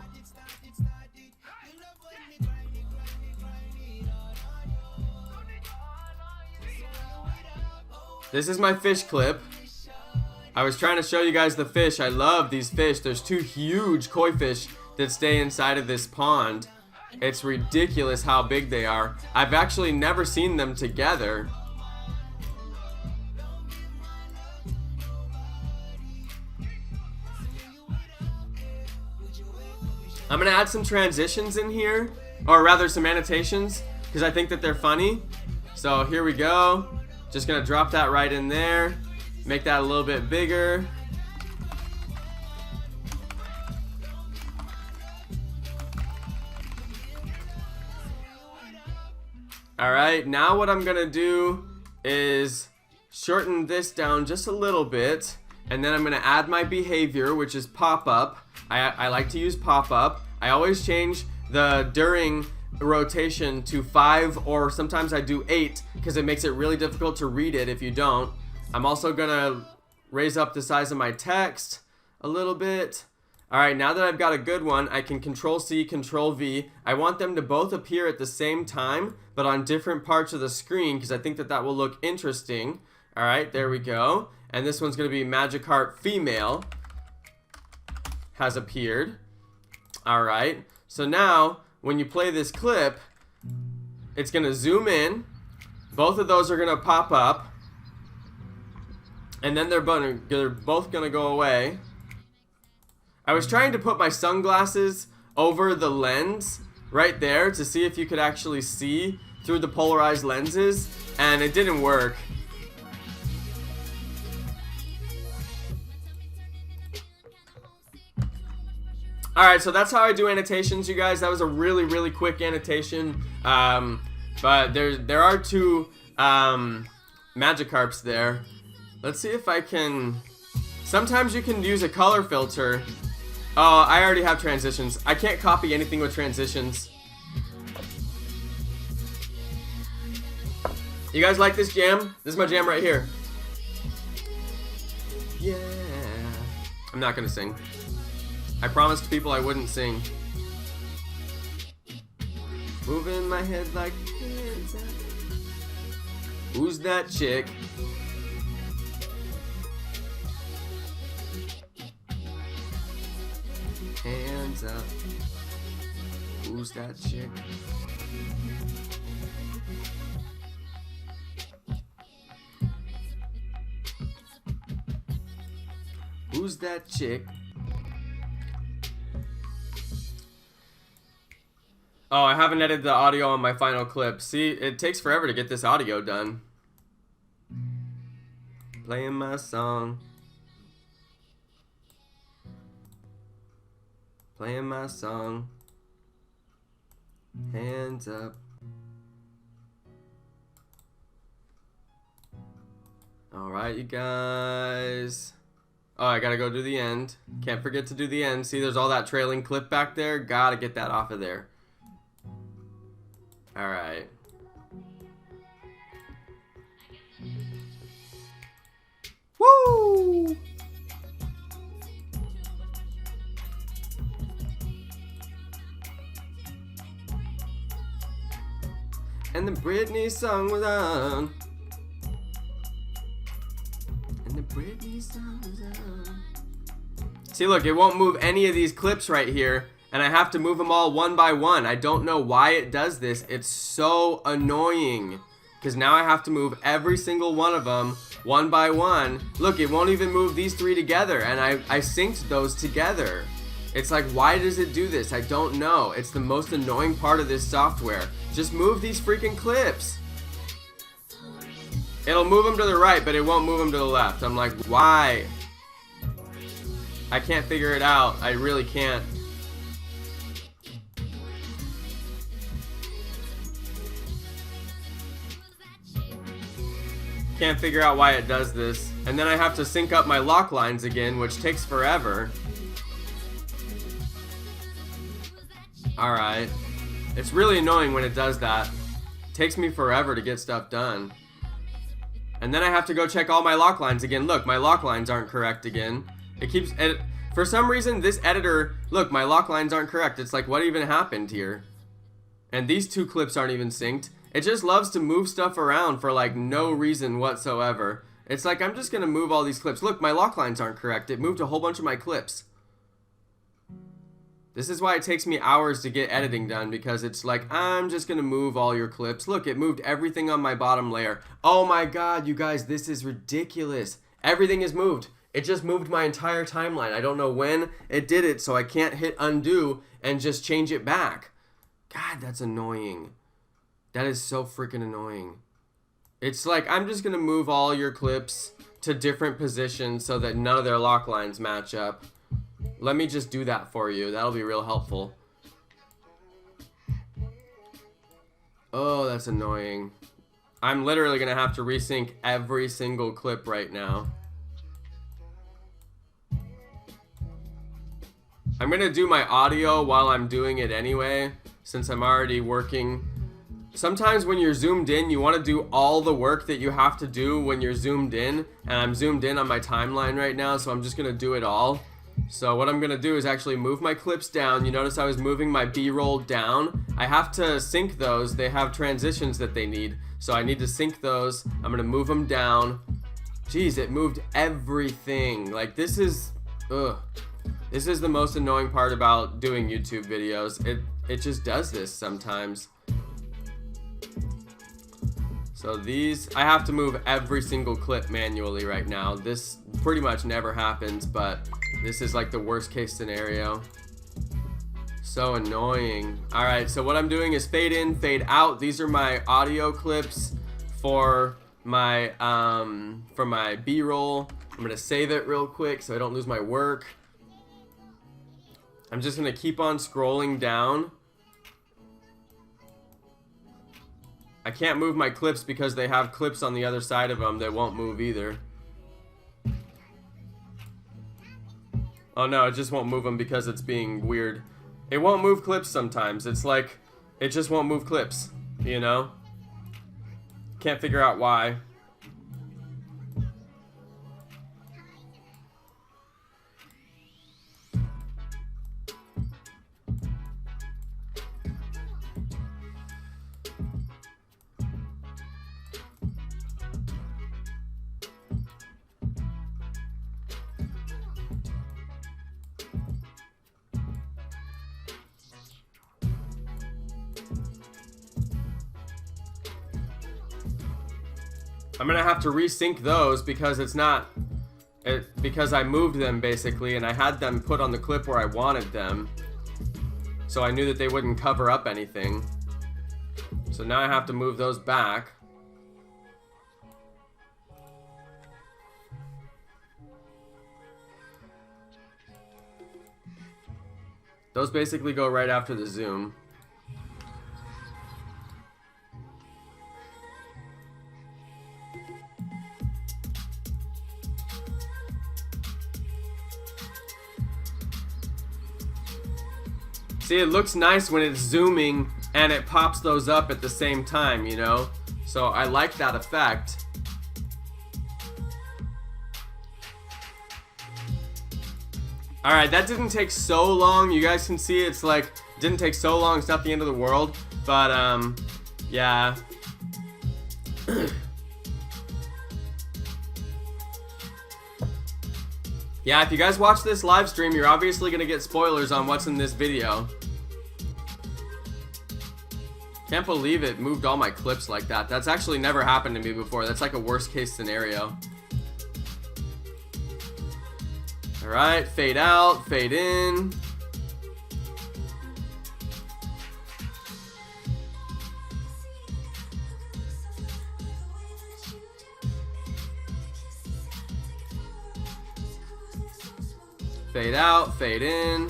This is my fish clip. I was trying to show you guys the fish. I love these fish. There's 2 huge koi fish that stay inside of this pond. It's ridiculous how big they are. I've actually never seen them together. I'm gonna add some transitions in here, or rather some annotations, because I think that they're funny. So here we go. Just gonna drop that right in there, make that a little bit bigger. Alright, now what I'm gonna do is shorten this down just a little bit, and then I'm gonna add my behavior, which is pop-up. I like to use pop-up. I always change the during rotation to 5, or sometimes I do 8 because it makes it really difficult to read it if you don't. I'm also gonna raise up the size of my text a little bit. All right, now that I've got a good one, I can Control C, Control V. I want them to both appear at the same time, but on different parts of the screen, because I think that that will look interesting. All right, there we go. And this one's gonna be Magikarp Female has appeared. All right, so now when you play this clip, it's gonna zoom in. Both of those are gonna pop up, and then they're both gonna go away. I was trying to put my sunglasses over the lens right there to see if you could actually see through the polarized lenses, and it didn't work. Alright, so that's how I do annotations, you guys. That was a really, really quick annotation. But there are two Magikarps there. Let's see if I can... Sometimes you can use a color filter. Oh, I already have transitions. I can't copy anything with transitions. You guys like this jam? This is my jam right here. Yeah. I'm not gonna sing. I promised people I wouldn't sing. Moving my head like hands up. Who's that chick? Hands up. Who's that chick? Who's that chick? Oh, I haven't edited the audio on my final clip. See, it takes forever to get this audio done. Playing my song. Playing my song. Hands up. Alright, you guys. Oh, I gotta go do the end. Can't forget to do the end. See, there's all that trailing clip back there. Gotta get that off of there. Alright. Woo! And the Britney song was on. And the Britney song was on. See, look, it won't move any of these clips right here. And I have to move them all one by one. I don't know why it does this. It's so annoying. Because now I have to move every single one of them one by one. Look, it won't even move these three together. And I synced those together. It's like, why does it do this? I don't know. It's the most annoying part of this software. Just move these freaking clips. It'll move them to the right, but it won't move them to the left. I'm like, why? I can't figure it out. I really can't. Can't figure out why it does this. And then I have to sync up my lock lines again, which takes forever. Alright. It's really annoying when it does that. It takes me forever to get stuff done. And then I have to go check all my lock lines again. Look, my lock lines aren't correct again. It keeps... For some reason, this editor... Look, my lock lines aren't correct. It's like, what even happened here? And these two clips aren't even synced. It just loves to move stuff around for like no reason whatsoever. It's like, I'm just gonna move all these clips. Look, my lock lines aren't correct. It moved a whole bunch of my clips. This is why it takes me hours to get editing done, because it's like, I'm just gonna move all your clips. Look, it moved everything on my bottom layer. Oh my god, you guys, this is ridiculous. Everything is moved. It just moved my entire timeline. I don't know when it did it, so I can't hit undo and just change it back. God, that's annoying. That is so freaking annoying. It's like, I'm just gonna move all your clips to different positions so that none of their lock lines match up. Let me just do that for you. That'll be real helpful. Oh, that's annoying. I'm literally gonna have to resync every single clip right now. I'm gonna do my audio while I'm doing it anyway, since I'm already working sometimes when you're zoomed in, you want to do all the work that you have to do when you're zoomed in. And I'm zoomed in on my timeline right now, so I'm just going to do it all. So what I'm going to do is actually move my clips down. You notice I was moving my B-roll down. I have to sync those. They have transitions that they need. So I need to sync those. I'm going to move them down. Jeez, it moved everything. Like, this is... Ugh. This is the most annoying part about doing YouTube videos. It just does this sometimes. So these, I have to move every single clip manually right now. This pretty much never happens, but this is like the worst case scenario. So annoying. Alright, so what I'm doing is fade in, fade out. These are my audio clips for my B-roll. I'm gonna save it real quick so I don't lose my work. I'm just gonna keep on scrolling down. I can't move my clips because they have clips on the other side of them that won't move either. Oh no, it just won't move them because it's being weird. It won't move clips sometimes. It's like, it just won't move clips, you know? Can't figure out why. I'm gonna have to resync those because because I moved them basically, and I had them put on the clip where I wanted them, so I knew that they wouldn't cover up anything. So now I have to move those back. Those basically go right after the zoom. See, it looks nice when it's zooming and it pops those up at the same time, you know? So I like that effect. Alright, that didn't take so long. You guys can see it's like, it didn't take so long. It's not the end of the world. But, yeah. Yeah, if you guys watch this live stream, you're obviously going to get spoilers on what's in this video. Can't believe it moved all my clips like that. That's actually never happened to me before. That's like a worst case scenario. Alright, fade out, fade in. Fade out, fade in.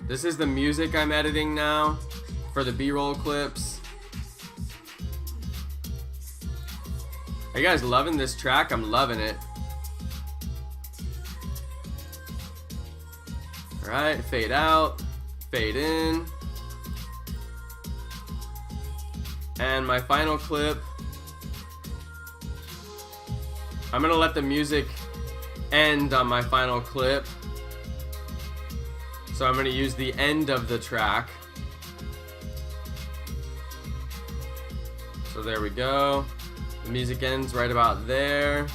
This is the music I'm editing now for the B-roll clips. Are you guys loving this track? I'm loving it. Alright, fade out, fade in. And my final clip, I'm gonna let the music end on my final clip. So I'm going to use the end of the track. So there we go. The music ends right about there.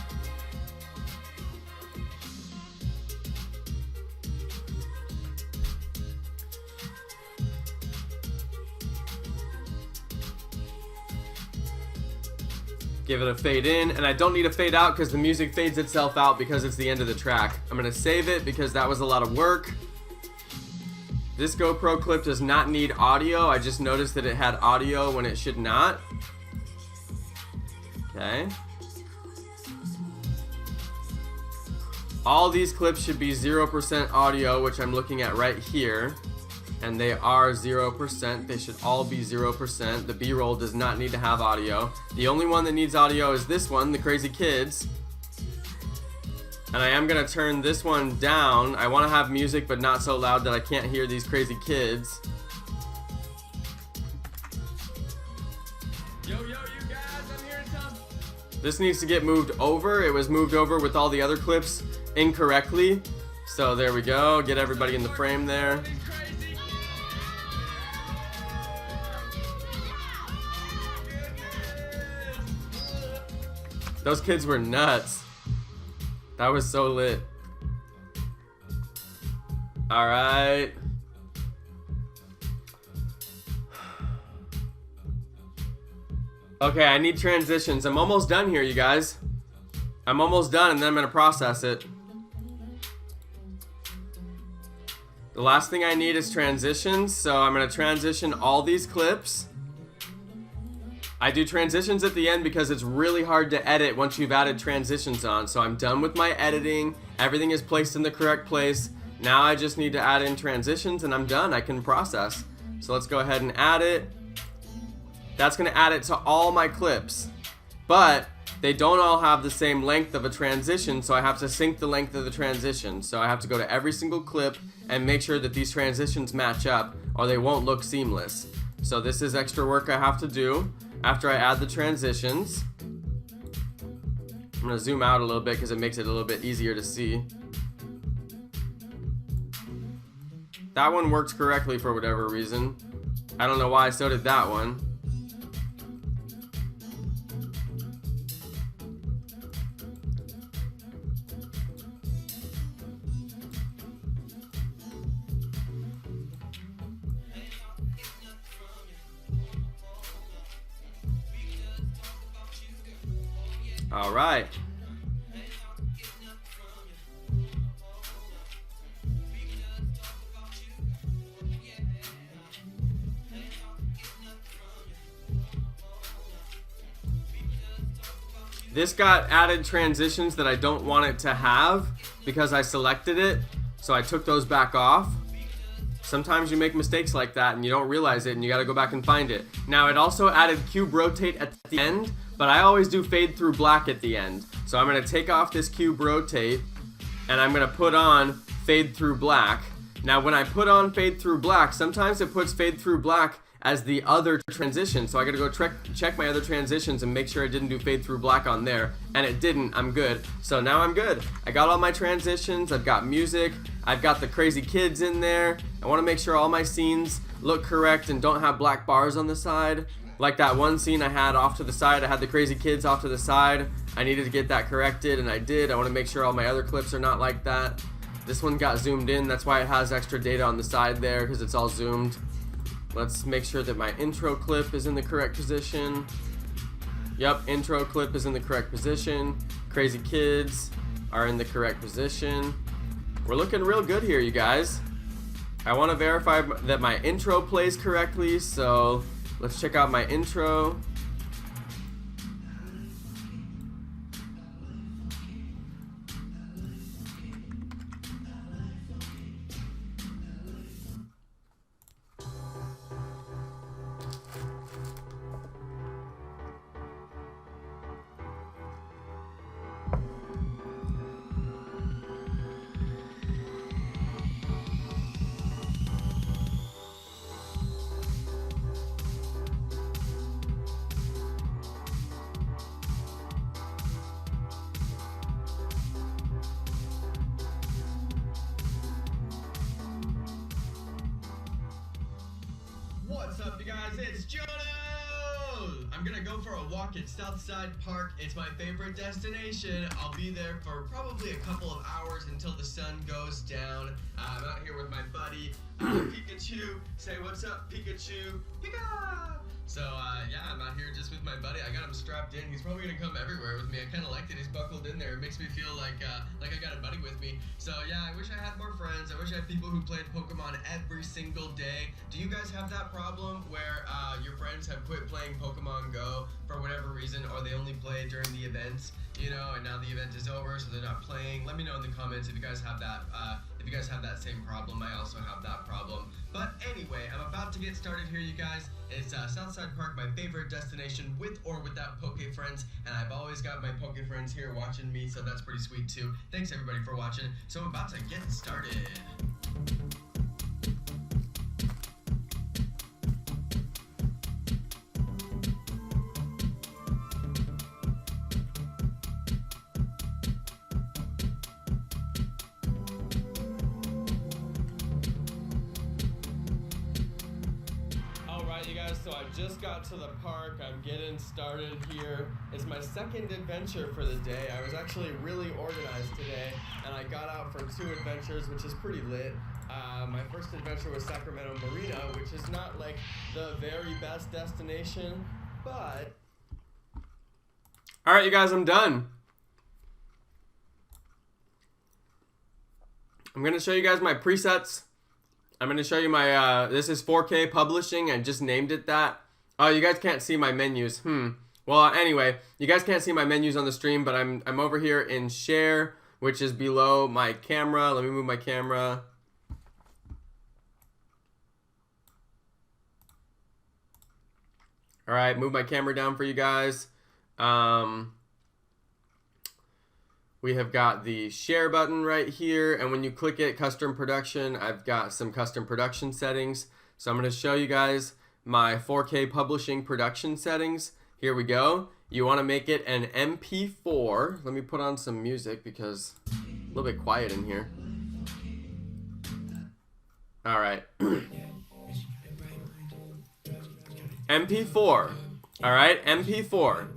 Give it a fade in, and I don't need a fade out because the music fades itself out because it's the end of the track. I'm gonna save it because that was a lot of work. This GoPro clip does not need audio. I just noticed that it had audio when it should not. Okay. All these clips should be 0% audio, which I'm looking at right here. And they are 0%. They should all be 0%. The B-roll does not need to have audio. The only one that needs audio is this one, the Crazy Kids. And I am gonna turn this one down. I wanna have music, but not so loud that I can't hear these crazy kids. This needs to get moved over. It was moved over with all the other clips incorrectly. So there we go. Get everybody in the frame there. Those kids were nuts. That was so lit. All right. Okay, I need transitions. I'm almost done here, you guys. I'm almost done, and then I'm gonna process it. The last thing I need is transitions, so I'm gonna transition all these clips. I do transitions at the end because it's really hard to edit once you've added transitions on. So I'm done with my editing. Everything is placed in the correct place. Now I just need to add in transitions and I'm done. I can process. So let's go ahead and add it. That's gonna add it to all my clips. But they don't all have the same length of a transition, so I have to sync the length of the transition. So I have to go to every single clip and make sure that these transitions match up or they won't look seamless. So this is extra work I have to do after I add the transitions. I'm gonna zoom out a little bit because it makes it a little bit easier to see. That one worked correctly for whatever reason. I don't know why, so did that one. All right. This got added transitions that I don't want it to have because I selected it, so I took those back off. Sometimes you make mistakes like that and you don't realize it and you gotta go back and find it. Now it also added cube rotate at the end, but I always do fade through black at the end. So I'm gonna take off this cube rotate and I'm gonna put on fade through black. Now when I put on fade through black, sometimes it puts fade through black as the other transition. So I gotta go check my other transitions and make sure I didn't do fade through black on there. And it didn't, I'm good. So now I'm good. I got all my transitions, I've got music, I've got the crazy kids in there. I wanna make sure all my scenes look correct and don't have black bars on the side. Like that one scene I had off to the side, I had the crazy kids off to the side. I needed to get that corrected and I did. I wanna make sure all my other clips are not like that. This one got zoomed in, that's why it has extra data on the side there because it's all zoomed. Let's make sure that my intro clip is in the correct position. Yep, intro clip is in the correct position. Crazy kids are in the correct position. We're looking real good here, you guys. I want to verify that my intro plays correctly, so let's check out my intro. What's up, you guys? It's Jonno! I'm gonna go for a walk at Southside Park. It's my favorite destination. I'll be there for probably a couple of hours until the sun goes down. I'm out here with my buddy, Pikachu. Say what's up, Pikachu. Pika! So, yeah, I'm out here just with my buddy. I got him strapped in. He's probably gonna come everywhere with me. I kind of like that he's buckled in there. It makes me feel like I got a buddy with me. So, yeah, I wish I had more friends. I wish I had people who played Pokemon every single day. Do you guys have that problem where your friends have quit playing Pokemon Go for whatever reason, or they only play during the events, you know, and now the event is over, so they're not playing? Let me know in the comments if you guys have that. If you guys have that same problem. I also have that problem. But anyway, I'm about to get started here, you guys. It's Southside Park, my favorite destination, with or without Poke Friends, and I've always got my Poke Friends here watching me, so that's pretty sweet too. Thanks everybody for watching. So I'm about to get started. so I just got to the park. I'm getting started here. It's my second adventure for the day. I was actually really organized today, and I got out for 2 adventures, which is pretty lit. My first adventure was Sacramento Marina, which is not like the very best destination, but... Alright, you guys, I'm done. I'm going to show you guys my presets. I'm going to show you my, this is 4K publishing. I just named it that. Oh, you guys can't see my menus. Well, anyway, you guys can't see my menus on the stream, but I'm over here in share, which is below my camera. Let me move my camera. All right, move my camera down for you guys. We have got the share button right here, and when you click it, custom production, I've got some custom production settings. So I'm going to show you guys my 4K publishing production settings. Here we go. You want to make it an MP4. Let me put on some music because it's a little bit quiet in here. All right. MP4. All right, MP4.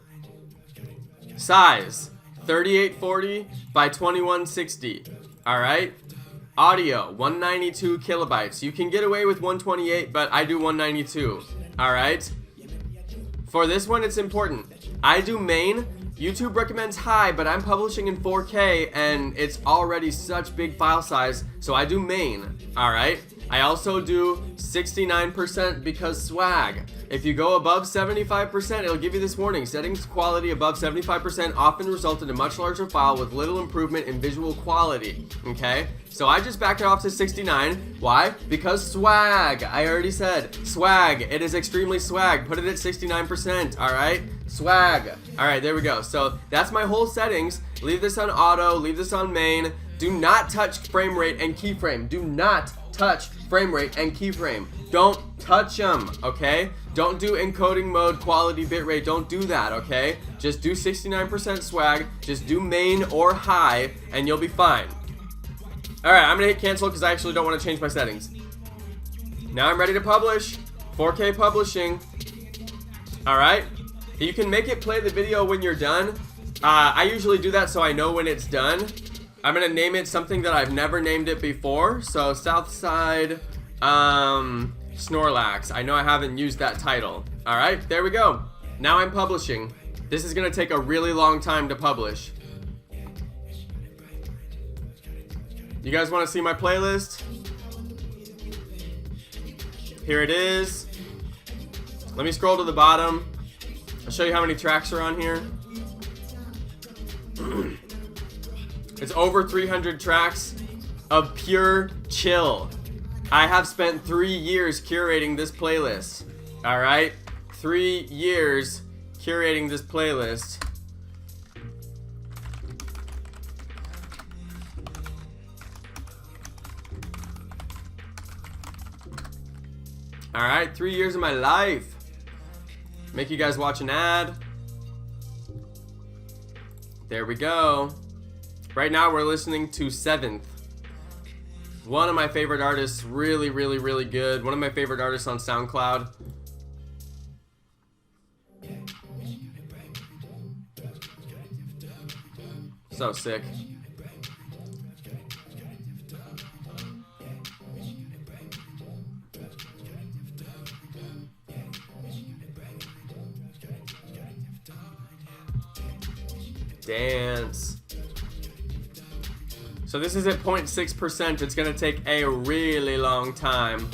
Size 3840 by 2160. All right. Audio 192 kilobytes. You can get away with 128, but I do 192. All right. For this one, it's important. I do main. YouTube recommends high, but I'm publishing in 4K, and it's already such big file size, so I do main. All right. I also do 69% because swag. If you go above 75%, it'll give you this warning. Settings quality above 75% often result in a much larger file with little improvement in visual quality. Okay? So I just back it off to 69. Why? Because swag. I already said swag. It is extremely swag. Put it at 69%. Alright? Swag. Alright, there we go. So that's my whole settings. Leave this on auto. Leave this on main. Do not touch frame rate and keyframe. Do not touch frame rate and keyframe. Don't touch them, okay? Don't do encoding mode, quality, bitrate. Don't do that, okay? Just do 69% swag. Just do main or high, and you'll be fine. Alright, I'm gonna hit cancel because I actually don't want to change my settings. Now I'm ready to publish. 4K publishing. Alright? You can make it play the video when you're done. I usually do that so I know when it's done. I'm gonna name it something that I've never named it before. So Southside Snorlax. I know I haven't used that title. Alright, there we go. Now I'm publishing. This is gonna take a really long time to publish. You guys wanna see my playlist? Here it is. Let me scroll to the bottom. I'll show you how many tracks are on here. It's over 300 tracks of pure chill. I have spent 3 years curating this playlist. Alright? 3 years curating this playlist. Alright, 3 years of my life. Make you guys watch an ad. There we go. Right now we're listening to 7th. One of my favorite artists, really, really, really good. One of my favorite artists on SoundCloud. So sick. Dance. So this is at 0.6%. It's gonna take a really long time.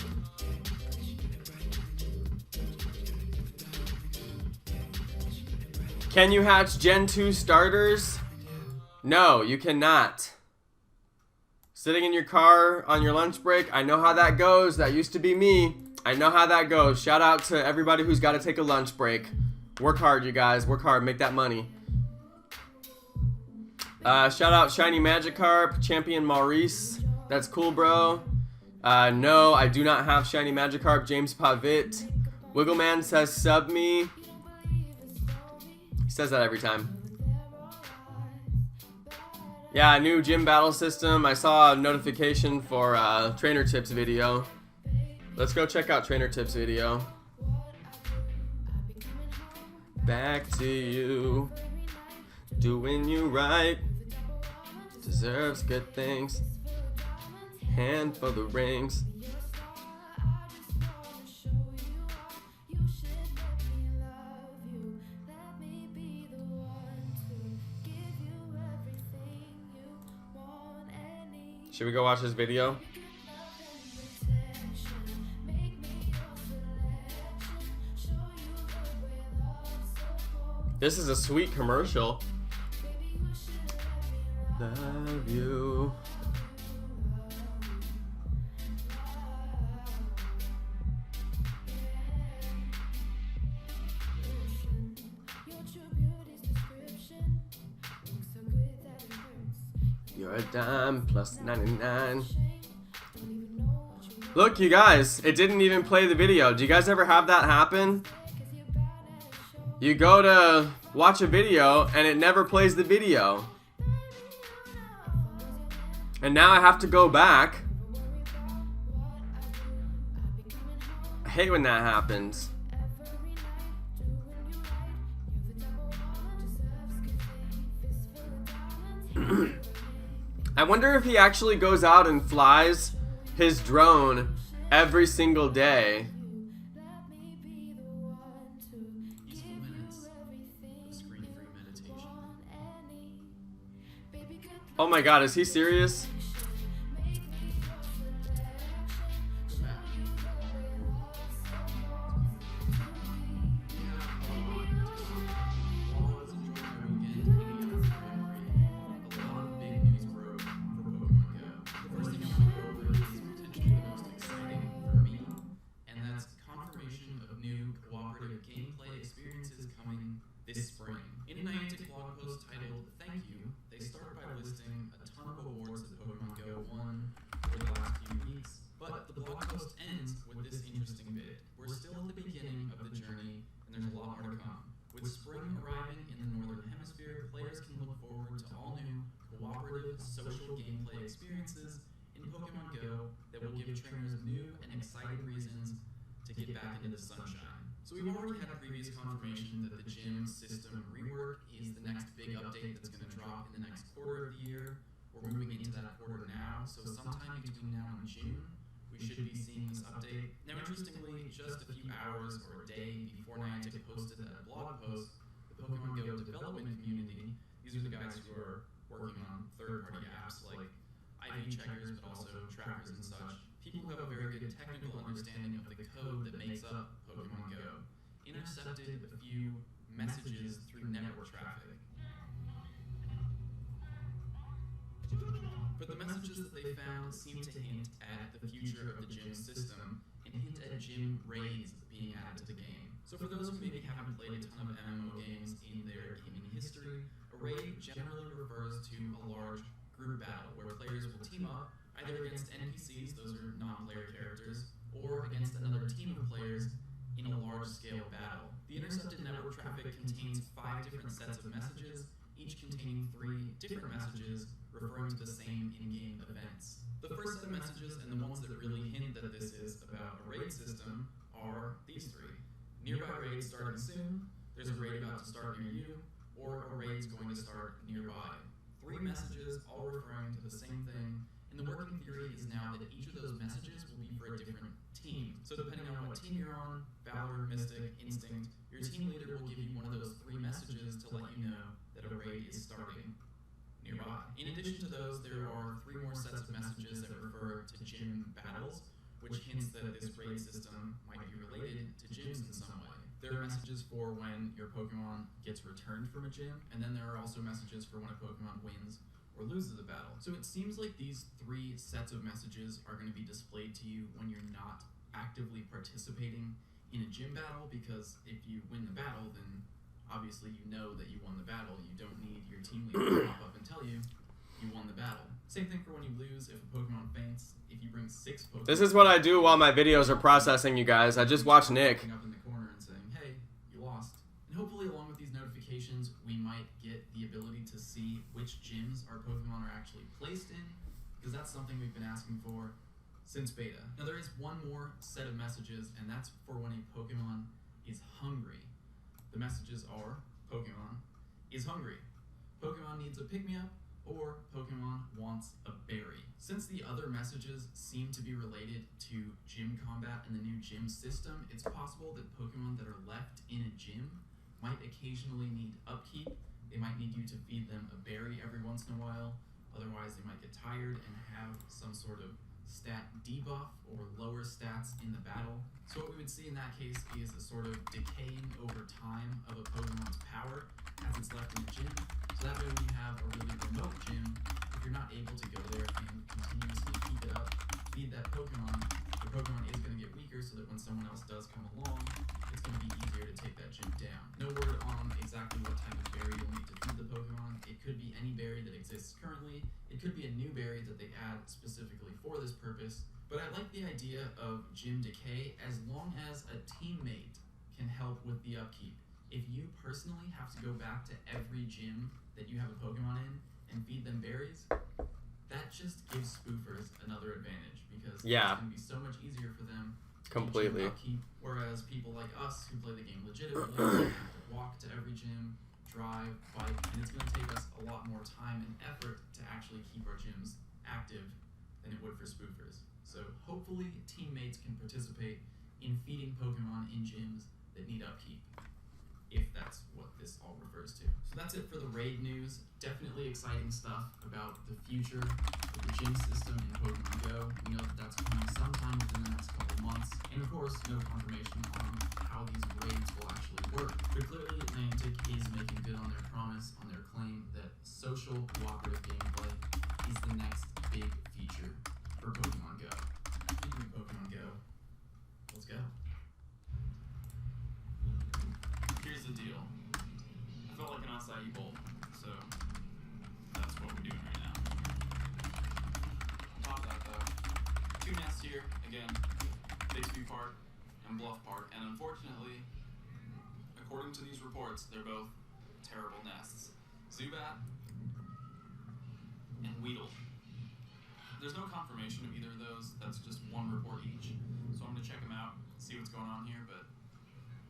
Can you hatch Gen 2 starters? No, you cannot. Sitting in your car on your lunch break, I know how that goes. That used to be me. I know how that goes. Shout out to everybody who's got to take a lunch break. Work hard, you guys. Work hard. Make that money. Shout out Shiny Magikarp, Champion Maurice. That's cool, bro. No, I do not have Shiny Magikarp. James Pavitt. Wiggleman says sub me. He says that every time. Yeah, new gym battle system. I saw a notification for Trainer Tips video. Let's go check out Trainer Tips video. back to you. Doing you right. Deserves good things. Hand for the rings. Should we go watch this video? This is a sweet commercial. Love you. You're a dime plus 99. Look, you guys, it didn't even play the video. Do you guys ever have that happen? You go to watch a video and it never plays the video. And now I have to go back. I hate when that happens. I wonder if he actually goes out and flies his drone every single day. Oh my god, is he serious? This spring. In a Niantic blog post titled Thank You, they start by listing a ton of awards that Pokemon Go won over the last few weeks, but the blog post ends with this interesting bit. We're still at the beginning of the journey, and there's a lot more to come. With spring arriving in the Northern Hemisphere, players can look forward to all new, cooperative, social gameplay experiences in Pokemon Go that will give trainers new and exciting reasons to get back into the sunshine. So we've already had previous confirmation that the gym system rework is the next big update that's going to drop in the next quarter of the year. We're moving into that quarter now, so sometime between now and June, we should be seeing this update. Now interestingly, just a few hours or a day before Niantic posted that blog post, the Pokemon Go development community, these are the guys who are working on third-party apps like IV checkers, but also trackers and such, people who have a very good technical understanding of the code that makes up Pokemon Go, intercepted a few messages through network traffic. But the messages that they found seem to hint at the future of the gym system and hint at gym raids being added to the game. So for those who maybe haven't played a ton of MMO games in their gaming history, a raid generally refers to a large group battle where players will team up either against NPCs, those are non-player characters, or against another team of players in a large-scale battle. The intercepted network traffic contains 5 different sets of messages, each containing 3 different messages referring to the same in-game events. The first set of messages, and the ones that really hint that this is about a raid system, are these 3. Nearby raids starting soon, there's a raid about to start near you, or a raid's going to start nearby. 3 messages, all referring to the same thing, and the working theory is now that each of those messages will be for a different team. So depending on what team you're on, Valor, Mystic, Instinct, your team leader will give you one of those 3 messages to let you know that a raid is starting nearby. In addition to those, there are 3 more sets of messages that refer to gym battles, which hints that this raid system might be related to gyms in some way. There are messages for when your Pokemon gets returned from a gym, and then there are also messages for when a Pokemon wins or loses a battle. So it seems like these 3 sets of messages are going to be displayed to you when you're not actively participating in a gym battle, because if you win the battle, then obviously you know that you won the battle. You don't need your team leader to pop up and tell you you won the battle. Same thing for when you lose. If a Pokemon faints, if you bring 6 Pokemon... This is what I do while my videos are processing, you guys. I just watch Nick. Up in the corner and saying, hey, you lost. And hopefully along with these notifications, we might get the ability to see which gyms our Pokemon are actually placed in, because that's something we've been asking for since beta. Now there is one more set of messages, and that's for when a Pokemon is hungry. The messages are: Pokemon is hungry, Pokemon needs a pick-me-up, or Pokemon wants a berry. Since the other messages seem to be related to gym combat and the new gym system, it's possible that Pokemon that are left in a gym might occasionally need upkeep. They might need you to feed them a berry every once in a while, otherwise they might get tired and have some sort of stat debuff or lower stats in the battle. So what we would see in that case is a sort of decaying over time of a Pokemon's power as it's left in the gym. So that way when you have a really remote gym, if you're not able to go there and continuously keep it up, feed that Pokemon, the Pokemon is going to get weaker so that when someone else does come along, it's going to be easier to take that gym down. No word on exactly what type of berry you'll need to feed the Pokemon. It could be any berry that exists currently. It could be a new berry that they add specifically for this purpose. But I like the idea of gym decay as long as a teammate can help with the upkeep. If you personally have to go back to every gym that you have a Pokemon in and feed them berries, that just gives spoofers another advantage because it's going to be so much easier for them completely. to upkeep, whereas people like us who play the game legitimately have to walk to every gym, drive, bike, and it's going to take us a lot more time and effort to actually keep our gyms active than it would for spoofers. So hopefully teammates can participate in feeding Pokemon in gyms that need upkeep, if that's what this all refers to. So that's it for the raid news. Definitely exciting stuff about the future of the gym system in Pokemon Go. We know that that's coming sometime within the next couple months. And of course, no confirmation on how these raids will actually work. But clearly, Niantic is making good on their promise, on their claim that social cooperative gameplay is the next big feature for Pokemon Go. Speaking of Pokemon Go, let's go. Here's the deal. I felt like an acai bowl, so that's what we're doing right now. On top of that though, two nests here, again, Bixby Park and Bluff Park, and unfortunately, according to these reports, they're both terrible nests. Zubat and Weedle. There's no confirmation of either of those, that's just one report each, so I'm going to check them out, see what's going on here, but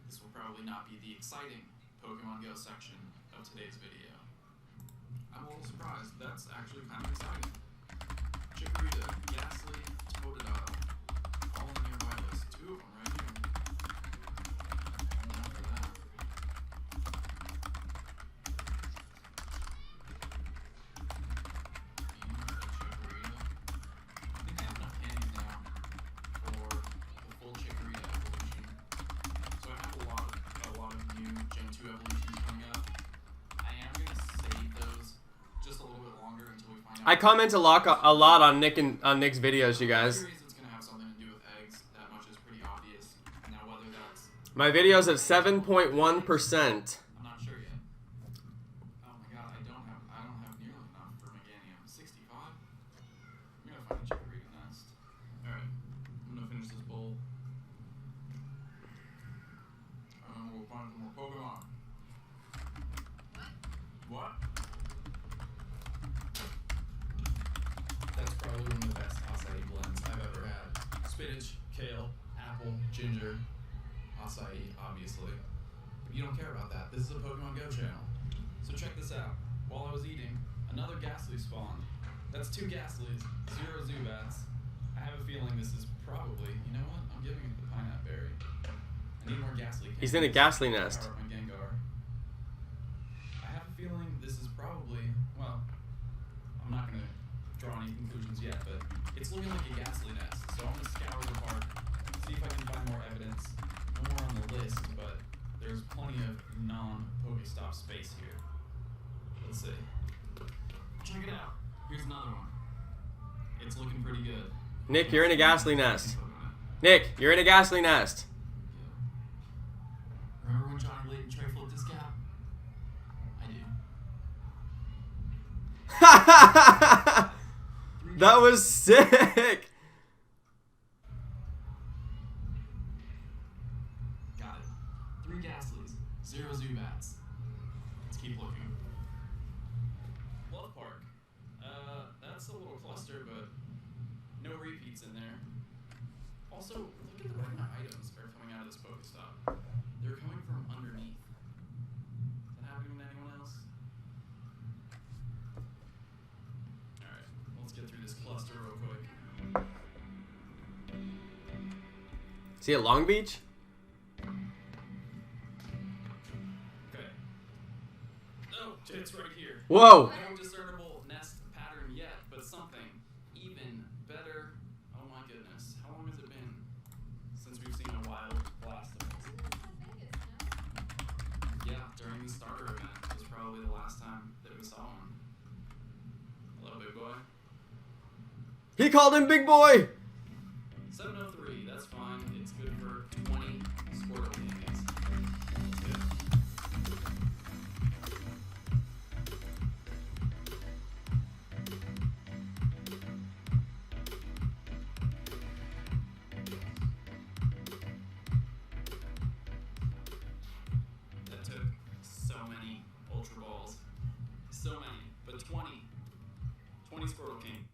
this will probably not be the exciting Pokemon Go section of today's video. I'm a little surprised. That's actually kind of exciting. Chikorita, Ghastly, Totodile, all on the nearby list. Two of them right here. And now for that. Chikorita. I think I have enough candies now for the full Chikorita evolution. So I have a lot of new Gen 2 evolutions coming up. I am going to save those just a little bit longer until we find out. I comment a lot on Nick's videos, you guys. It's going to have something to do with eggs. That much is pretty obvious. Now whether that's... My video's at 7.1%. I'm not sure yet. Oh my god, I don't have nearly enough for Meganium. 65? I'm going to find a Chikorita nest. Alright, I'm going to finish this bowl. We'll find some more Pokemon. What? That's probably one of the best acai blends I've ever had. Spinach, kale, apple, ginger, acai, obviously. But you don't care about that. This is a Pokemon Go channel. So check this out. While I was eating, another Ghastly spawned. That's two Ghastlys, 0 Zubats. I have a feeling this is probably, you know what? I'm giving it the pineapple berry. I need more Ghastly. He's in a Ghastly nest. Power up my Gengar. I have a feeling this is probably, well, I'm not going to draw any conclusions yet, but it's looking like a Ghastly nest. So I'm going to scour the park, see if I can find more evidence. No more on the list, but there's plenty of non-Pokestop space here. Let's see. Check it out. Here's another one. It's looking pretty good. Nick, you're in a Ghastly nest. Nick, you're in a Ghastly nest. Remember when Johnny Layton tray flipped his cap? I do. That was sick. Got it. 3 Ghastlys, 0 Zubats. Let's keep looking. Bluff Park. That's a little cluster, but no repeats in there. Also, look at the way my items are coming out of this Pokestop. They're coming from underneath. cluster real quick. See at Long Beach? Okay. Oh, it's right here. Whoa! No discernible nest pattern yet, but something even better. Oh my goodness. How long has it been since we've seen a wild blast of it? Yeah, during the starter event was probably the last time that we saw one. Hello, big boy. He called him Big Boy! 703, that's fine. It's good for 20 Squirtle candies. Let's go. That took so many Ultra Balls. So many, but 20. 20 Squirtle King.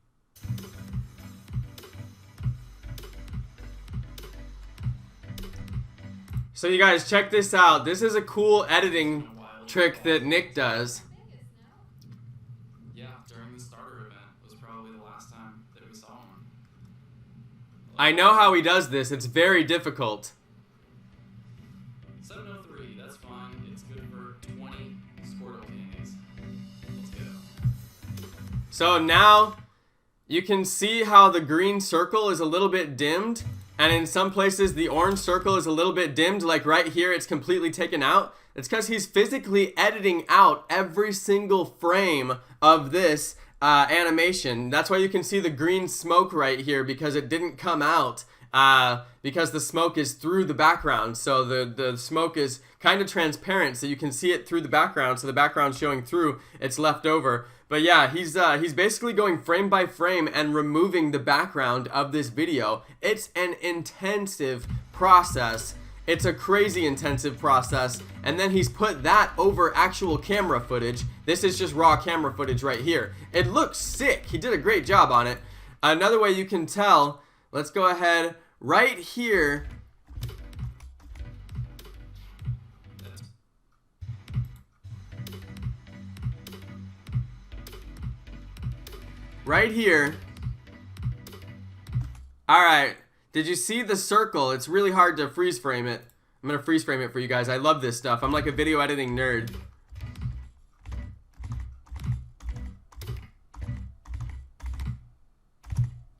So you guys, check this out. This is a cool editing trick that Nick does. Yeah, during the starter event was probably the last time that we saw one. I know how he does this. It's very difficult. 703, that's fine. It's good for 20 Squirtle candies. Let's go. So now you can see how the green circle is a little bit dimmed, and in some places the orange circle is a little bit dimmed, like right here it's completely taken out. It's because he's physically editing out every single frame of this animation. That's why you can see the green smoke right here, because it didn't come out because the smoke is through the background. So the smoke is kind of transparent, so you can see it through the background, so the background's showing through, it's left over. But yeah, he's basically going frame by frame and removing the background of this video. It's an intensive process. It's a crazy intensive process. And then he's put that over actual camera footage. This is just raw camera footage right here. It looks sick. He did a great job on it. Another way you can tell, let's go ahead right here. Right here. Alright, did you see the circle? It's really hard to freeze frame it. I'm gonna freeze frame it for you guys. I love this stuff. I'm like a video editing nerd.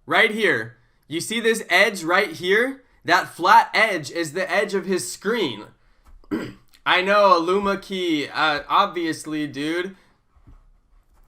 Right here. You see this edge right here? That flat edge is the edge of his screen. I know, a Luma key. Obviously, dude.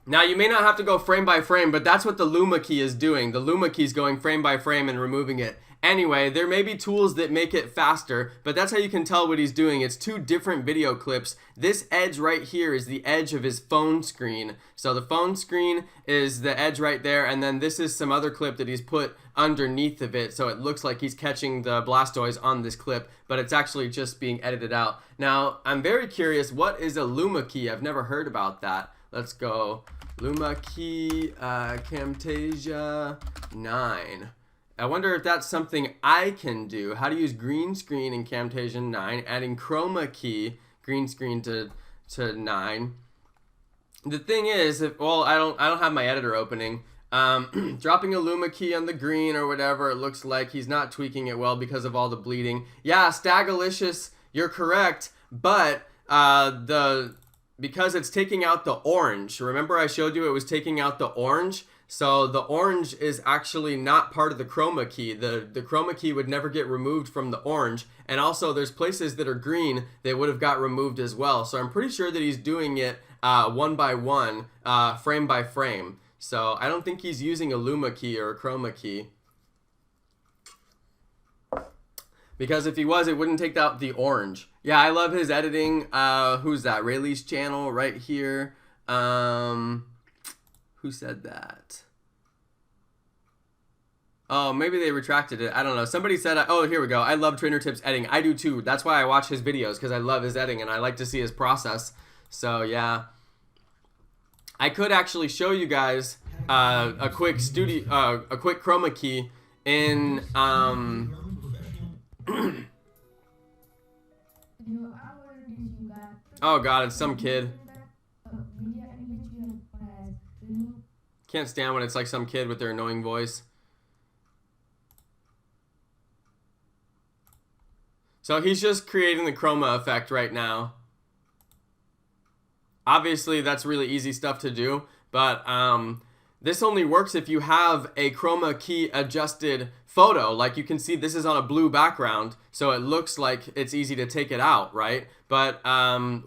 Now, you may not have to go frame by frame, but that's what the Luma key is doing. The Luma key is going frame by frame and removing it. Anyway, there may be tools that make it faster, but that's how you can tell what he's doing. It's two different video clips. This edge right here is the edge of his phone screen. So the phone screen is the edge right there, and then this is some other clip that he's put underneath of it, so it looks like he's catching the Blastoise on this clip, but it's actually just being edited out. Now, I'm very curious, what is a Luma key? I've never heard about that. Let's go. Luma key, Camtasia 9. I wonder if that's something I can do. How to use green screen in Camtasia 9, adding chroma key, green screen to 9. The thing is, well, I don't have my editor opening. Dropping a Luma key on the green or whatever, it looks like he's not tweaking it well because of all the bleeding. Yeah, Stagalicious, you're correct, but because it's taking out the orange. Remember I showed you it was taking out the orange? So the orange is actually not part of the chroma key. The chroma key would never get removed from the orange. And also there's places that are green that would have got removed as well. So I'm pretty sure that he's doing it one by one, frame by frame. So I don't think he's using a Luma key or a chroma key. Because if he was, it wouldn't take out the orange. Yeah, I love his editing. Who's that? Rayleigh's channel right here. Who said that? Oh, maybe they retracted it. I don't know. Somebody said, oh, here we go. I love Trainer Tips editing. I do too. That's why I watch his videos, because I love his editing and I like to see his process. So yeah. I could actually show you guys a quick chroma key in oh god, it's some kid. Can't stand when it's like some kid with their annoying voice. So he's just creating the chroma effect right now. Obviously, that's really easy stuff to do, but this only works if you have a chroma key adjusted photo. Like you can see, this is on a blue background, so it looks like it's easy to take it out, right? But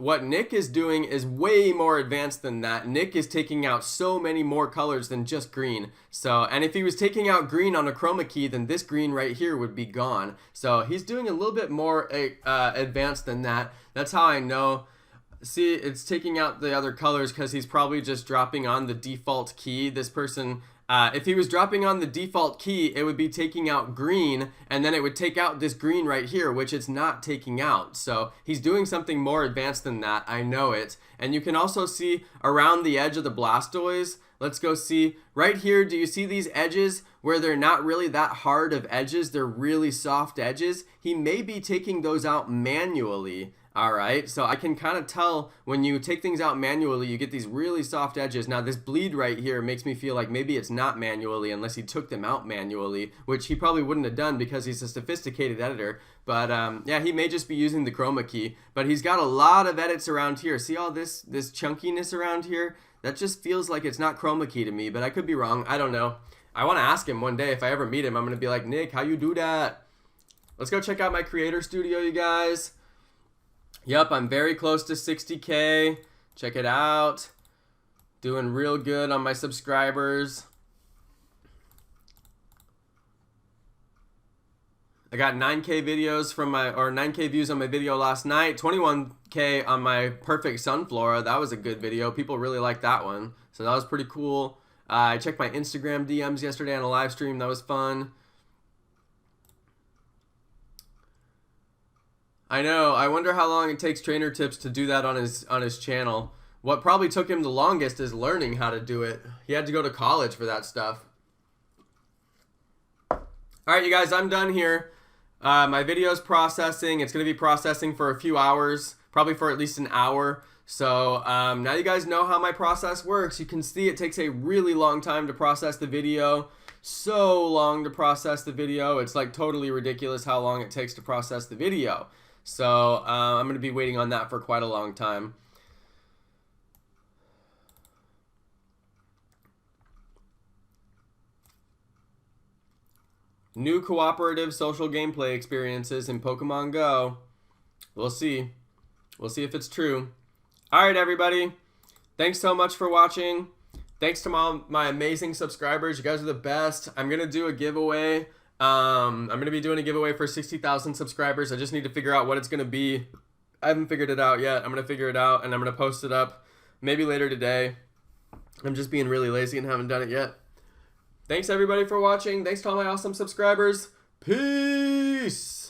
what Nick is doing is way more advanced than that. Nick is taking out so many more colors than just green. So, and if he was taking out green on a chroma key, then this green right here would be gone. So he's doing a little bit more advanced than that. That's how I know. See, it's taking out the other colors because he's probably just dropping on the default key. This person, if he was dropping on the default key, it would be taking out green, and then it would take out this green right here, which it's not taking out. So he's doing something more advanced than that. I know it. And you can also see around the edge of the Blastoise. Let's go see right here. Do you see these edges where they're not really that hard of edges? They're really soft edges. He may be taking those out manually. All right, so I can kind of tell when you take things out manually, you get these really soft edges. Now this bleed right here makes me feel like maybe it's not manually unless he took them out manually, which he probably wouldn't have done because he's a sophisticated editor. But yeah, he may just be using the chroma key, but he's got a lot of edits around here. See all this chunkiness around here? That just feels like it's not chroma key to me, but I could be wrong. I don't know. I want to ask him one day. If I ever meet him, I'm going to be like, Nick, how you do that? Let's go check out my creator studio, you guys. Yep, I'm very close to 60K. Check it out. Doing real good on my subscribers. I got 9K videos from my, or 9K views on my video last night. 21K on my perfect sunflora. That was a good video. People really liked that one. So that was pretty cool. I checked my Instagram DMs yesterday on a live stream. That was fun. I know. I wonder how long it takes Trainer Tips to do that on his channel. What probably took him the longest is learning how to do it. He had to go to college for that stuff. All right, you guys, I'm done here. My video's processing. It's going to be processing for a few hours, probably for at least an hour. So now you guys know how my process works. You can see it takes a really long time to process the video. So long to process the video. It's like totally ridiculous how long it takes to process the video. So I'm going to be waiting on that for quite a long time. New cooperative social gameplay experiences in Pokemon Go. We'll see. We'll see if it's true. Alright, everybody. Thanks so much for watching. Thanks to my amazing subscribers. You guys are the best. I'm going to do a giveaway. I'm going to be doing a giveaway for 60,000 subscribers. I just need to figure out what it's going to be. I haven't figured it out yet. I'm going to figure it out, and I'm going to post it up maybe later today. I'm just being really lazy and haven't done it yet. Thanks, everybody, for watching. Thanks to all my awesome subscribers. Peace!